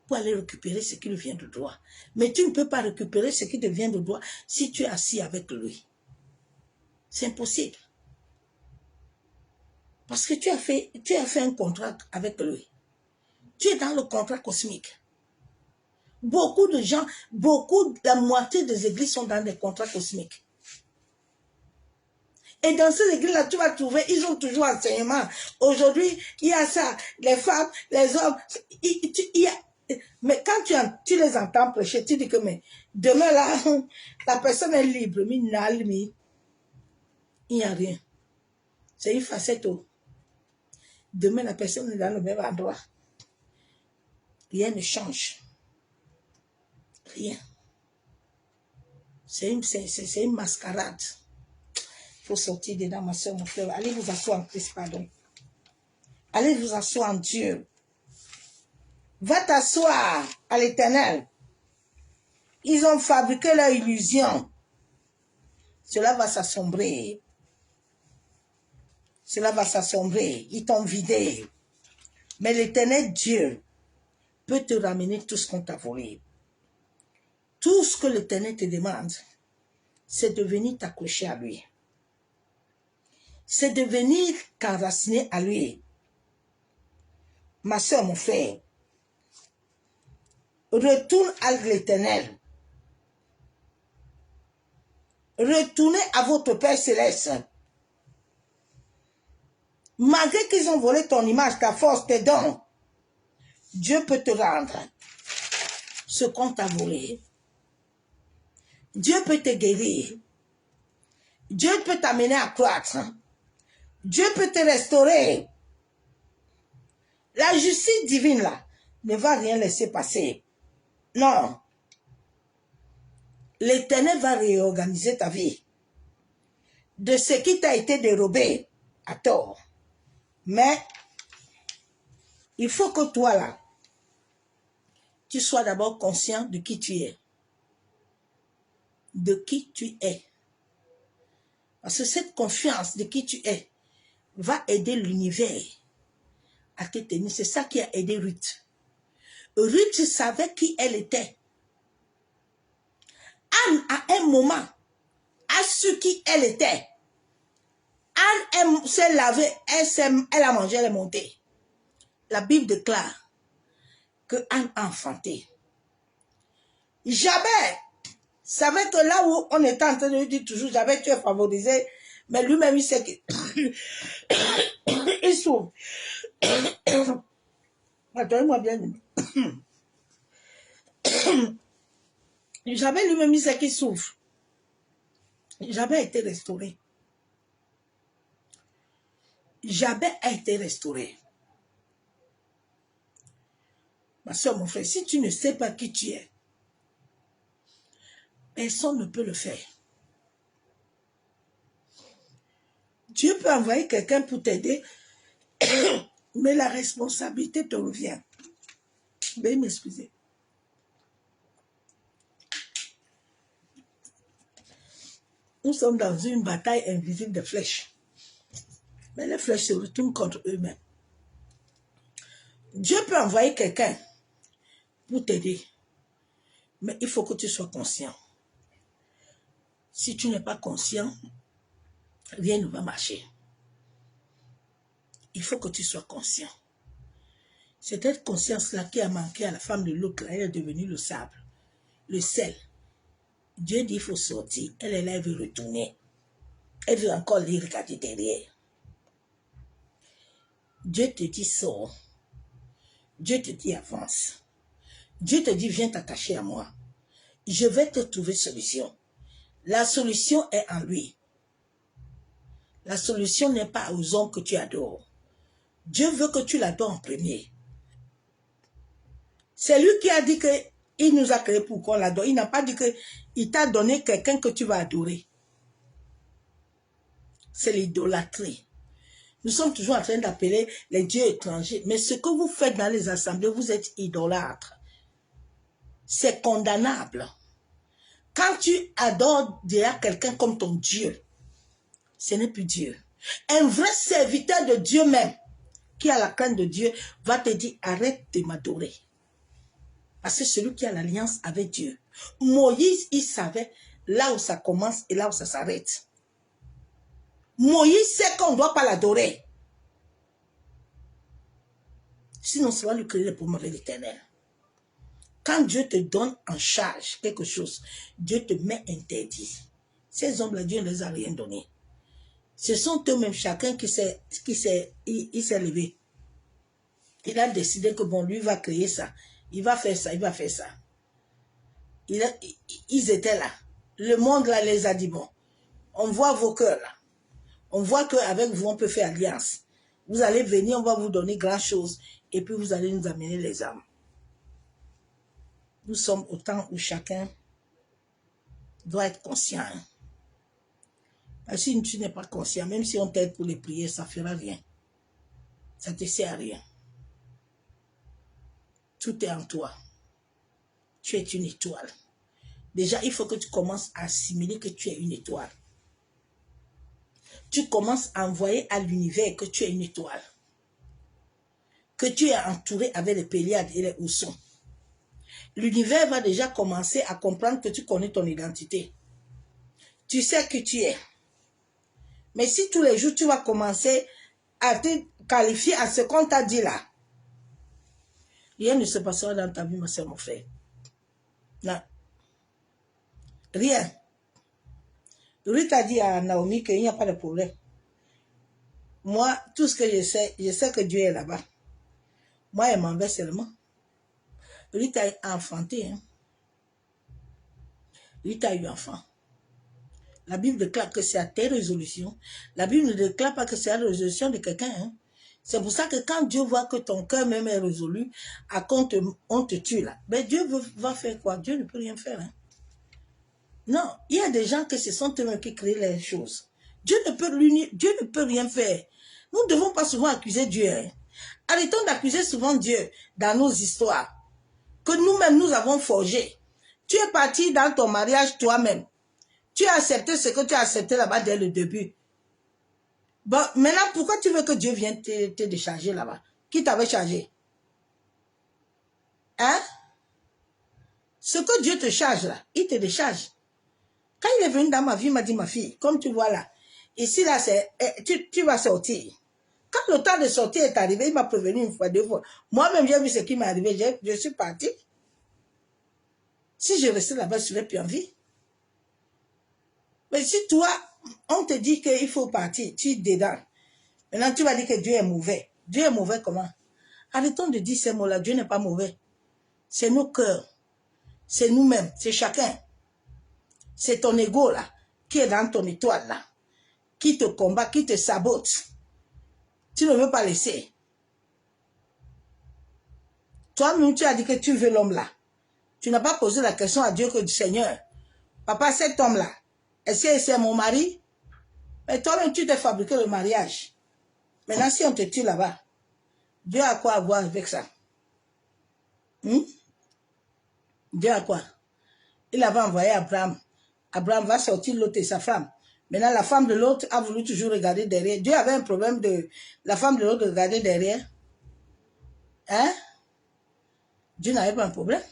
pour aller récupérer ce qui lui vient de droit. Mais tu ne peux pas récupérer ce qui te vient de droit si tu es assis avec lui. C'est impossible. Parce que tu as fait un contrat avec lui. Tu es dans le contrat cosmique. Beaucoup de gens, la moitié des églises sont dans des contrats cosmiques. Et dans ces églises-là, tu vas trouver, ils ont toujours enseignement. Aujourd'hui, il y a ça, les femmes, les hommes. Mais quand tu les entends prêcher, tu dis que mais demain là, la personne est libre, mais il n'y a rien. C'est une facette. Demain, la personne est dans le même endroit. Rien ne change. Rien. C'est une mascarade. Il faut sortir dedans, ma soeur, mon frère. Allez vous asseoir en Christ, pardon. Allez vous asseoir en Dieu. Va t'asseoir à l'Éternel. Ils ont fabriqué leur illusion. Cela va s'assombrer. Cela va s'assombrer. Ils t'ont vidé. Mais l'Éternel Dieu peut te ramener tout ce qu'on t'a volé. Tout ce que l'Éternel te demande, c'est de venir t'accrocher à lui. C'est de venir t'enraciner à lui. Ma soeur, mon frère, retourne à l'Éternel. Retournez à votre Père Céleste. Malgré qu'ils ont volé ton image, ta force, tes dons, Dieu peut te rendre ce qu'on t'a volé. Dieu peut te guérir. Dieu peut t'amener à croître. Dieu peut te restaurer. La justice divine, là, ne va rien laisser passer. Non. L'Éternel va réorganiser ta vie. De ce qui t'a été dérobé à tort. Mais, il faut que toi, là, tu sois d'abord conscient de qui tu es. De qui tu es. Parce que cette confiance de qui tu es va aider l'univers à te tenir. C'est ça qui a aidé Ruth. Ruth savait qui elle était. Anne, à un moment, a su qui elle était. Anne s'est lavée, elle a mangé, elle est montée. La Bible déclare que Anne a enfanté. Jabez savait que là où on était en train de lui dire toujours, Jabez, tu es favorisé, mais lui-même, il sait qu'il il souffre. Attendez-moi bien. Jabez lui-même, il sait qu'il souffre. Jabez a été restauré. Jabez a été restauré. Ma soeur, mon frère, si tu ne sais pas qui tu es, personne ne peut le faire. Dieu peut envoyer quelqu'un pour t'aider, mais la responsabilité te revient. Veuillez m'excuser. Nous sommes dans une bataille invisible de flèches. Mais les flèches se retournent contre eux-mêmes. Dieu peut envoyer quelqu'un pour t'aider. Mais il faut que tu sois conscient. Si tu n'es pas conscient, rien ne va marcher. Il faut que tu sois conscient. C'est cette conscience-là qui a manqué à la femme de l'autre. Elle est devenue le sable, le sel. Dieu dit il faut sortir. Elle est là, elle veut retourner. Elle veut encore les regarder derrière. Dieu te dit sors. Dieu te dit avance. Dieu te dit viens t'attacher à moi. je vais te trouver solution. La solution est en lui. La solution n'est pas aux hommes que tu adores. Dieu veut que tu l'adores en premier. C'est lui qui a dit qu'il nous a créé pour qu'on l'adore. Il n'a pas dit qu'il t'a donné quelqu'un que tu vas adorer. C'est l'idolâtrie. Nous sommes toujours en train d'appeler les dieux étrangers. Mais ce que vous faites dans les assemblées, vous êtes idolâtres. C'est condamnable. Quand tu adores déjà quelqu'un comme ton Dieu, ce n'est plus Dieu. Un vrai serviteur de Dieu même, qui a la crainte de Dieu, va te dire, arrête de m'adorer. Parce que celui qui a l'alliance avec Dieu. Moïse, il savait là où ça commence et là où ça s'arrête. Moïse sait qu'on ne doit pas l'adorer. Sinon, ça va lui créer des problèmes avec l'Éternel. Quand Dieu te donne en charge quelque chose, Dieu te met interdit. Ces hommes-là, Dieu ne les a rien donné. Ce sont eux-mêmes, chacun qui s'est levé. Il a décidé que bon, lui va créer ça. Il va faire ça, il va faire ça. Ils étaient là. Le monde là les a dit, bon, on voit vos cœurs là. On voit qu'avec vous, on peut faire alliance. Vous allez venir, on va vous donner grand chose. Et puis vous allez nous amener les âmes. Nous sommes au temps où chacun doit être conscient. Parce que si tu n'es pas conscient, même si on t'aide pour les prières, ça ne fera rien. Ça ne te sert à rien. Tout est en toi. Tu es une étoile. Déjà, il faut que tu commences à assimiler que tu es une étoile. Tu commences à envoyer à l'univers que tu es une étoile. Que tu es entouré avec les Pléiades et les Oussons. L'univers va déjà commencer à comprendre que tu connais ton identité. Tu sais qui tu es. Mais si tous les jours tu vas commencer à te qualifier à ce qu'on t'a dit là, rien ne se passera dans ta vie, ma soeur, mon frère. Non. Rien. Ruth a dit à Naomi qu'il n'y a pas de problème. Moi, tout ce que je sais que Dieu est là-bas. Moi, elle m'en veut seulement. Ruth a enfanté. Hein. Ruth a eu enfant. La Bible déclare que c'est à tes résolutions. La Bible ne déclare pas que c'est à la résolution de quelqu'un. Hein. C'est pour ça que quand Dieu voit que ton cœur même est résolu, à qu'on on te tue là, ben Dieu va faire quoi? Dieu ne peut rien faire. Hein. Non, il y a des gens que ce sont eux-mêmes qui créent les choses. Dieu ne peut rien faire. Nous ne devons pas souvent accuser Dieu. Hein. Arrêtons d'accuser souvent Dieu dans nos histoires que nous-mêmes nous avons forgées. Tu es parti dans ton mariage toi-même. Tu as accepté ce que tu as accepté là-bas dès le début. Bon, maintenant, pourquoi tu veux que Dieu vienne te décharger là-bas? Qui t'avait chargé? Hein? Ce que Dieu te charge là, il te décharge. Quand il est venu dans ma vie, il m'a dit, ma fille, comme tu vois là, ici là, tu vas sortir. Quand le temps de sortir est arrivé, il m'a prévenu une fois, deux fois. Moi-même, j'ai vu ce qui m'est arrivé, je suis partie. Si je restais là-bas, je serais plus en vie. Mais si toi, on te dit qu'il faut partir, tu es dedans. Maintenant, tu vas dire que Dieu est mauvais. Dieu est mauvais comment? Arrêtons de dire ces mots-là. Dieu n'est pas mauvais. C'est nos cœurs. C'est nous-mêmes. C'est chacun. C'est ton ego là, qui est dans ton étoile là, qui te combat, qui te sabote. Tu ne veux pas laisser. Toi-même, tu as dit que tu veux l'homme là. Tu n'as pas posé la question à Dieu que du Seigneur. Papa, cet homme là, est-ce que c'est mon mari? Mais toi-même, tu t'es fabriqué le mariage. Maintenant, si on te tue là-bas, Dieu a quoi à voir avec ça? Dieu a quoi? Il avait envoyé Abraham. Abraham va sortir l'autre et sa femme. Maintenant, la femme de l'autre a voulu toujours regarder derrière. Dieu avait un problème de la femme de l'autre de regarder derrière. Hein? Dieu n'avait pas un problème.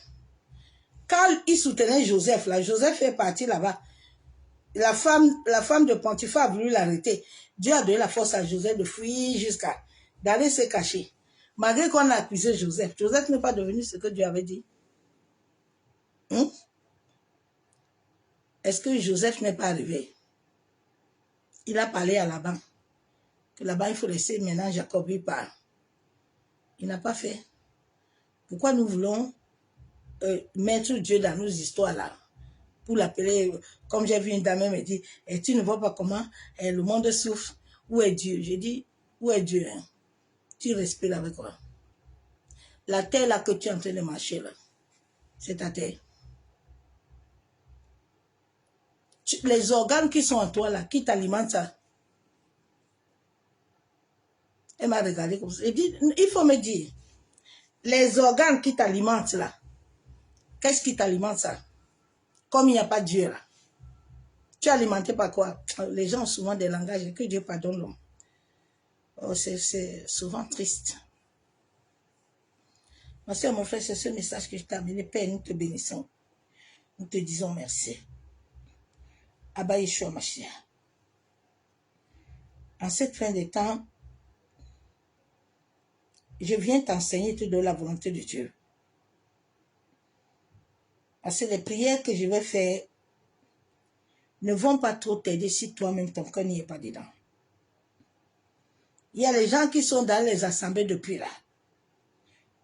Quand il soutenait Joseph, là, Joseph est parti là-bas. La femme de Potiphar a voulu l'arrêter. Dieu a donné la force à Joseph de fuir jusqu'à d'aller se cacher. Malgré qu'on a accusé Joseph, Joseph n'est pas devenu ce que Dieu avait dit. Est-ce que Joseph n'est pas arrivé? Il a parlé à Laban. Que Laban, il faut laisser maintenant Jacob y parle. Il n'a pas fait. Pourquoi nous voulons mettre Dieu dans nos histoires là? pour l'appeler, comme j'ai vu une dame me dire, et tu ne vois pas comment le monde souffre. Où est Dieu? J'ai dit, où est Dieu? Hein? Tu respires avec quoi? La terre là que tu es en train de marcher là, c'est ta terre. Les organes qui sont en toi là, qui t'alimentent ça. Elle m'a regardé comme ça. Elle dit, il faut me dire, les organes qui t'alimentent là, qu'est-ce qui t'alimente ça? Comme il n'y a pas de Dieu là. Tu es alimenté par quoi? Les gens ont souvent des langages, que Dieu pardonne l'homme. Oh, c'est souvent triste. Ma soeur, mon frère, c'est ce message que je t'ai amené. Père, nous te bénissons. Nous te disons merci. Abba Yeshua Mashiach. En cette fin de temps, je viens t'enseigner tout de la volonté de Dieu. Parce que les prières que je vais faire ne vont pas trop t'aider si toi-même ton cœur n'y est pas dedans. Il y a les gens qui sont dans les assemblées depuis là.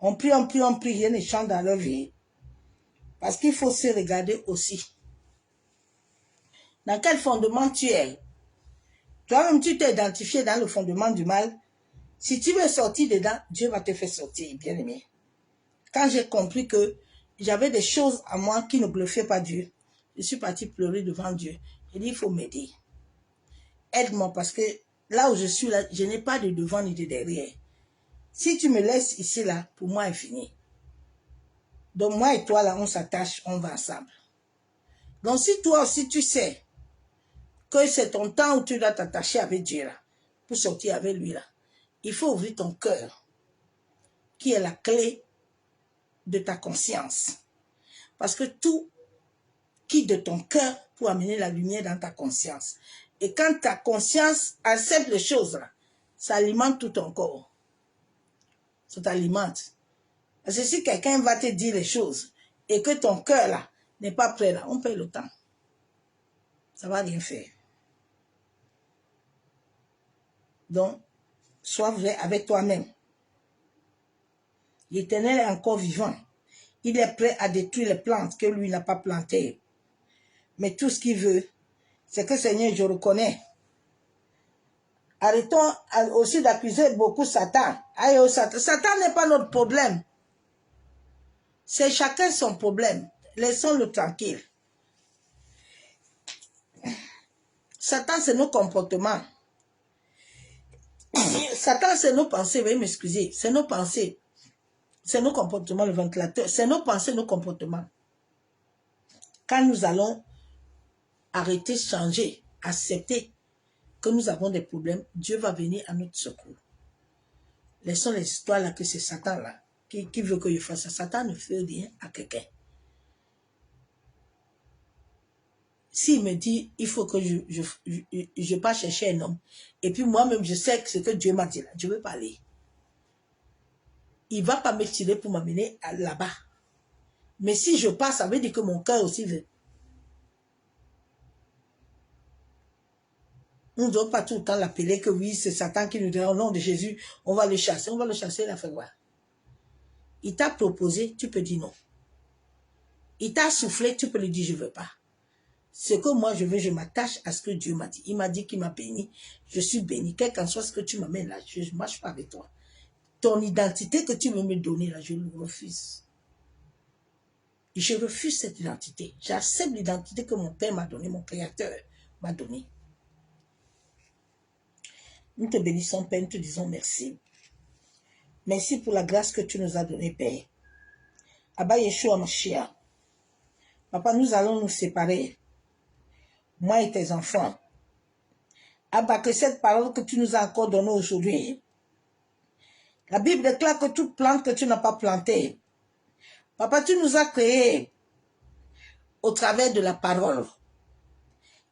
On prie, rien ne change dans leur vie. Parce qu'il faut se regarder aussi. Dans quel fondement tu es? Toi-même, tu t'es identifié dans le fondement du mal. Si tu veux sortir dedans, Dieu va te faire sortir, bien-aimé. Quand j'ai compris que j'avais des choses à moi qui ne glorifiaient pas Dieu, je suis partie pleurer devant Dieu. J'ai dit, il faut m'aider. Aide-moi parce que là où je suis, là, je n'ai pas de devant ni de derrière. Si tu me laisses ici, là, pour moi, c'est fini. Donc moi et toi, là, on s'attache, on va ensemble. Donc si toi aussi, tu sais que c'est ton temps où tu dois t'attacher avec Dieu, là, pour sortir avec lui, là, il faut ouvrir ton cœur, qui est la clé de ta conscience. Parce que tout quitte de ton cœur pour amener la lumière dans ta conscience. Et quand ta conscience accepte les choses, là, ça alimente tout ton corps. Ça t'alimente. Parce que si quelqu'un va te dire les choses et que ton cœur là n'est pas prêt là, on perd le temps. Ça va rien faire. Donc, sois vrai avec toi-même. L'Éternel est encore vivant. Il est prêt à détruire les plantes que lui n'a pas plantées. Mais tout ce qu'il veut, c'est que Seigneur, je reconnais. Arrêtons aussi d'accuser beaucoup Satan. Satan n'est pas notre problème. C'est chacun son problème. Laissons-le tranquille. Satan, c'est nos comportements. Satan, c'est nos pensées. Veuillez m'excuser. C'est nos pensées. C'est nos comportements, le ventilateur. C'est nos pensées, nos comportements. Quand nous allons arrêter, changer, accepter que nous avons des problèmes, Dieu va venir à notre secours. Laissons les histoires là que c'est Satan là qui veut que je fasse ça. Satan ne fait rien à quelqu'un. S'il me dit, il faut que je pas chercher un homme, et puis moi-même, je sais que ce que Dieu m'a dit là, je veux pas aller. Il ne va pas me tirer pour m'amener là-bas. Mais si je passe, ça veut dire que mon cœur aussi veut. Nous ne devons pas tout le temps l'appeler que oui, c'est Satan qui nous dit au nom de Jésus, on va le chasser. On va le chasser, il a fait quoi? Il t'a proposé, tu peux dire non. Il t'a soufflé, tu peux lui dire je ne veux pas. Ce que moi je veux, je m'attache à ce que Dieu m'a dit. Il m'a dit qu'il m'a béni. Je suis béni. Quel qu'en soit ce que tu m'amènes là, je ne marche pas avec toi. Ton identité que tu veux me donner là, je le refuse. Je refuse cette identité. J'accepte l'identité que mon Père m'a donnée, mon Créateur m'a donnée. Nous te bénissons, Père, nous te disons merci. Merci pour la grâce que tu nous as donnée, Père. Abba Yeshua Mashiach. Papa, nous allons nous séparer. Moi et tes enfants. Abba, que cette parole que tu nous as encore donnée aujourd'hui, la Bible déclare que toute plante que tu n'as pas plantée, Papa, tu nous as créés au travers de la parole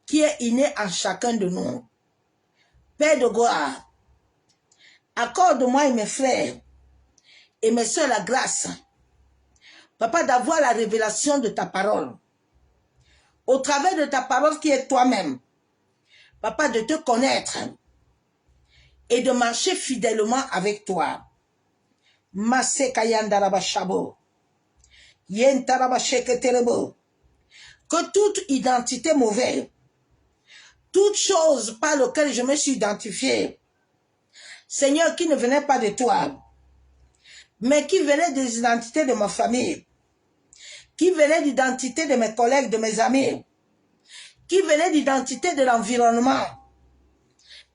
qui est innée en chacun de nous. Père de gloire, accorde-moi et mes frères et mes soeurs la grâce, Papa, d'avoir la révélation de ta parole. Au travers de ta parole qui est toi-même, Papa, de te connaître et de marcher fidèlement avec toi. Comme que toute identité mauvaise, toute chose par laquelle je me suis identifié, Seigneur, qui ne venait pas de toi, mais qui venait des identités de ma famille, qui venait d'identité de mes collègues, de mes amis, qui venait d'identité de l'environnement,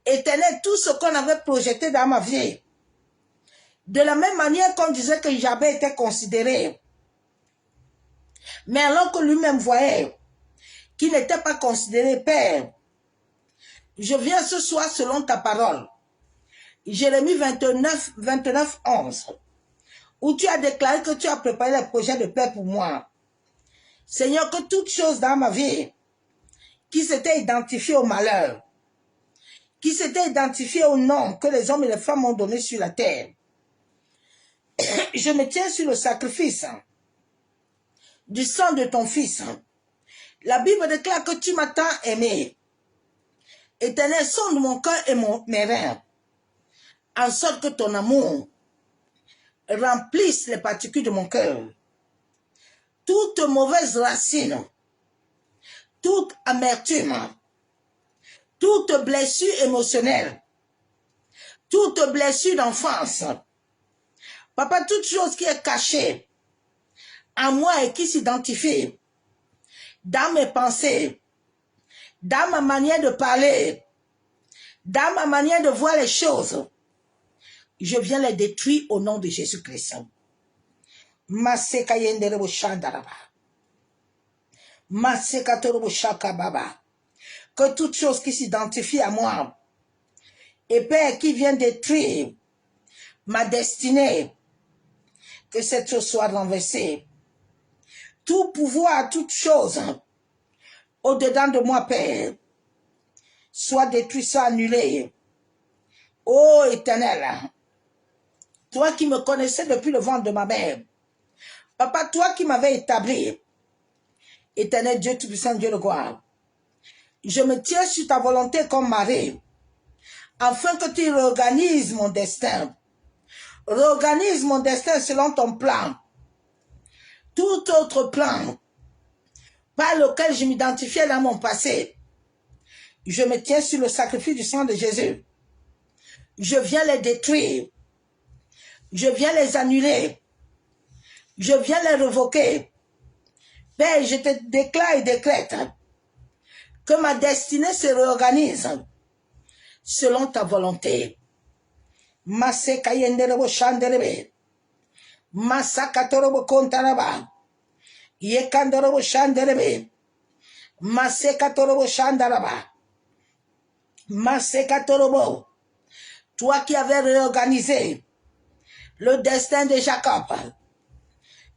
Éternel, tout ce qu'on avait projeté dans ma vie, de la même manière qu'on disait que j'avais été considéré, mais alors que lui-même voyait qu'il n'était pas considéré, Père, je viens ce soir selon ta parole, Jérémie 29, 11, où tu as déclaré que tu as préparé les projets de paix pour moi. Seigneur, que toute chose dans ma vie qui s'était identifiée au malheur, qui s'était identifiée au nom que les hommes et les femmes m'ont donné sur la terre, je me tiens sur le sacrifice du sang de ton Fils. La Bible déclare que tu m'as tant aimé. Éternel, sonde mon cœur et mes reins, en sorte que ton amour remplisse les particules de mon cœur. Toute mauvaise racine, toute amertume, toute blessure émotionnelle, toute blessure d'enfance, Papa, toute chose qui est cachée en moi et qui s'identifie dans mes pensées, dans ma manière de parler, dans ma manière de voir les choses, je viens les détruire au nom de Jésus-Christ. Que toute chose qui s'identifie à moi, et Père, qui vient détruire ma destinée, que cette chose soit renversée. Tout pouvoir, toute chose au-dedans de moi, Père, soit détruit, soit annulé. Ô Éternel, toi qui me connaissais depuis le ventre de ma mère, Papa, toi qui m'avais établi, Éternel Dieu Tout-Puissant, Dieu de gloire, je me tiens sur ta volonté comme mari, afin que tu réorganises mon destin. Réorganise mon destin selon ton plan. Tout autre plan par lequel je m'identifiais dans mon passé, je me tiens sur le sacrifice du sang de Jésus. Je viens les détruire. Je viens les annuler. Je viens les révoquer. Père, je te déclare et décrète que ma destinée se réorganise selon ta volonté. Masekayendere shanderebe. Masakatorobo kontaraba. Yekandorobo shanderebe. Masekatorobo shandaraba. Masekatorobo. Toi qui avais réorganisé le destin de Jacob,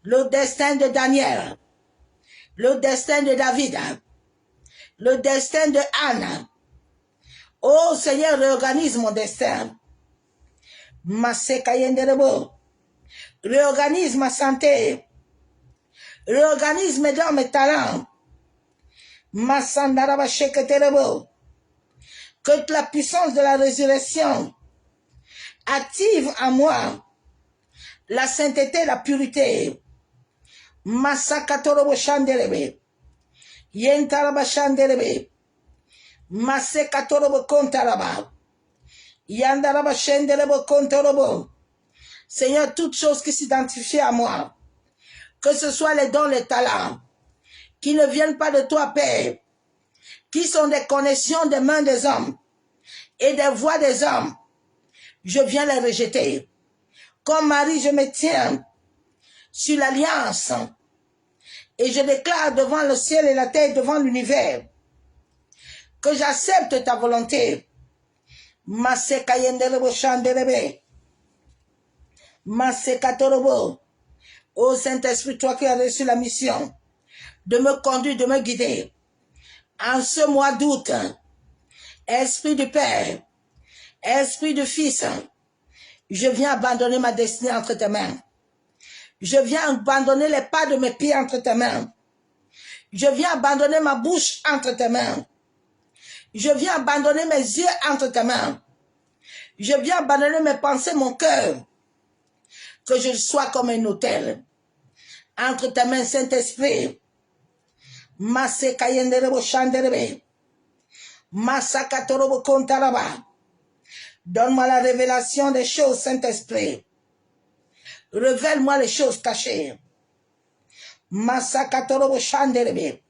le destin de Daniel, le destin de David, le destin de Anne. Oh Seigneur, réorganise mon destin. Masekayenderebo. Réorganise ma santé. Réorganise mes dons, mes talents. Masandaraba sheketerebo. Que la puissance de la résurrection active en moi la sainteté, la pureté. Masakatorobo shanderebe. Yentaraba shanderebe. Masekatorobo kontaraba. Yandaraba shanderebo kontorobo. Seigneur, toute chose qui s'identifie à moi, que ce soit les dons, les talents, qui ne viennent pas de toi, Père, qui sont des connexions des mains des hommes et des voix des hommes, je viens les rejeter. Comme Marie, je me tiens sur l'alliance et je déclare devant le ciel et la terre, devant l'univers, que j'accepte ta volonté. Masekayenderebo shanderebe. Masekatorobo. Ô Saint-Esprit, toi qui as reçu la mission de me conduire, de me guider, en ce mois d'août, Esprit du Père, Esprit du Fils, je viens abandonner ma destinée entre tes mains. Je viens abandonner les pas de mes pieds entre tes mains. Je viens abandonner ma bouche entre tes mains. Je viens abandonner mes yeux entre tes mains. Je viens abandonner mes pensées, mon cœur. Que je sois comme un autel entre tes mains, Saint-Esprit. Masse kayenderebo chanderebe. Massakatorobo kontaraba. Donne-moi la révélation des choses, Saint-Esprit. Révèle-moi les choses cachées. Massakatorobo chanderebe.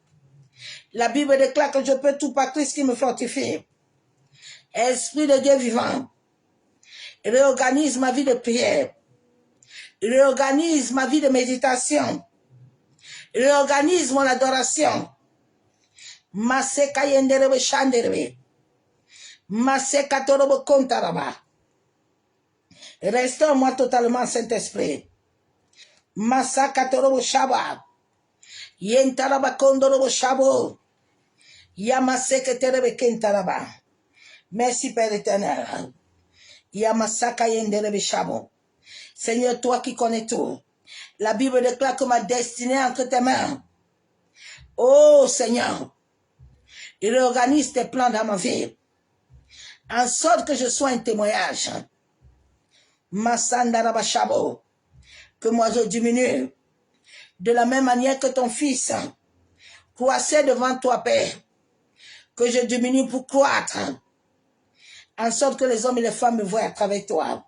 La Bible déclare que je peux tout par Christ qui me fortifie. Esprit de Dieu vivant, réorganise ma vie de prière. Réorganise ma vie de méditation. Réorganise mon adoration. Maseka yenderebe shanderebe. Maseka torobo kontaraba. Restaure-moi totalement, Saint-Esprit. Masaka torobo shaba. Yentaraba kondorobo shabo. Yamaseke terebe kentaraba. Merci, Père éternel. Yamasaka yenderebe shabo. Seigneur, toi qui connais tout. La Bible déclare que ma destinée est entre tes mains. Oh Seigneur, réorganise tes plans dans ma vie, en sorte que je sois un témoignage. Massandarabashabo, que moi je diminue, de la même manière que ton fils croissait devant toi, Père, que je diminue pour croître, en sorte que les hommes et les femmes me voient à travers toi.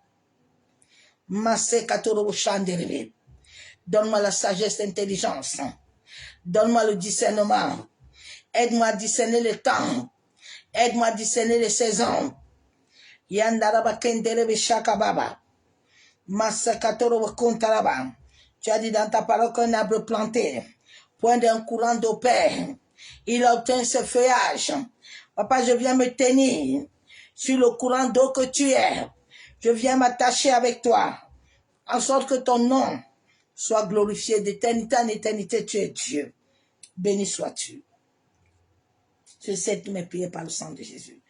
Donne-moi la sagesse et l'intelligence. Donne-moi le discernement. Aide-moi à discerner le temps. Aide-moi à discerner les saisons. Yandaraba kenderebe shakababa. Masakatoro kontaraba. Tu as dit dans ta parole qu'un arbre planté, point d'un courant d'eau père, il obtient ce feuillage. Papa, je viens me tenir sur le courant d'eau que tu es. Je viens m'attacher avec toi, en sorte que ton nom soit glorifié d'éternité en éternité. Tu es Dieu. Béni sois-tu. Je sais tous mes prières par le sang de Jésus.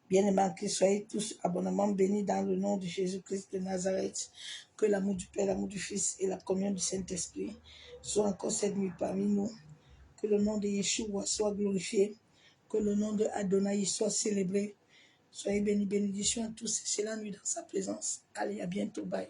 Bien-aimés, que soyez tous abondamment bénis dans le nom de Jésus-Christ de Nazareth. Que l'amour du Père, l'amour du Fils et la communion du Saint-Esprit soient encore cette nuit parmi nous. Que le nom de Yeshua soit glorifié. Que le nom de Adonai soit célébré. Soyez bénis, bénédictions à tous. C'est la nuit dans sa présence. Allez, à bientôt. Bye.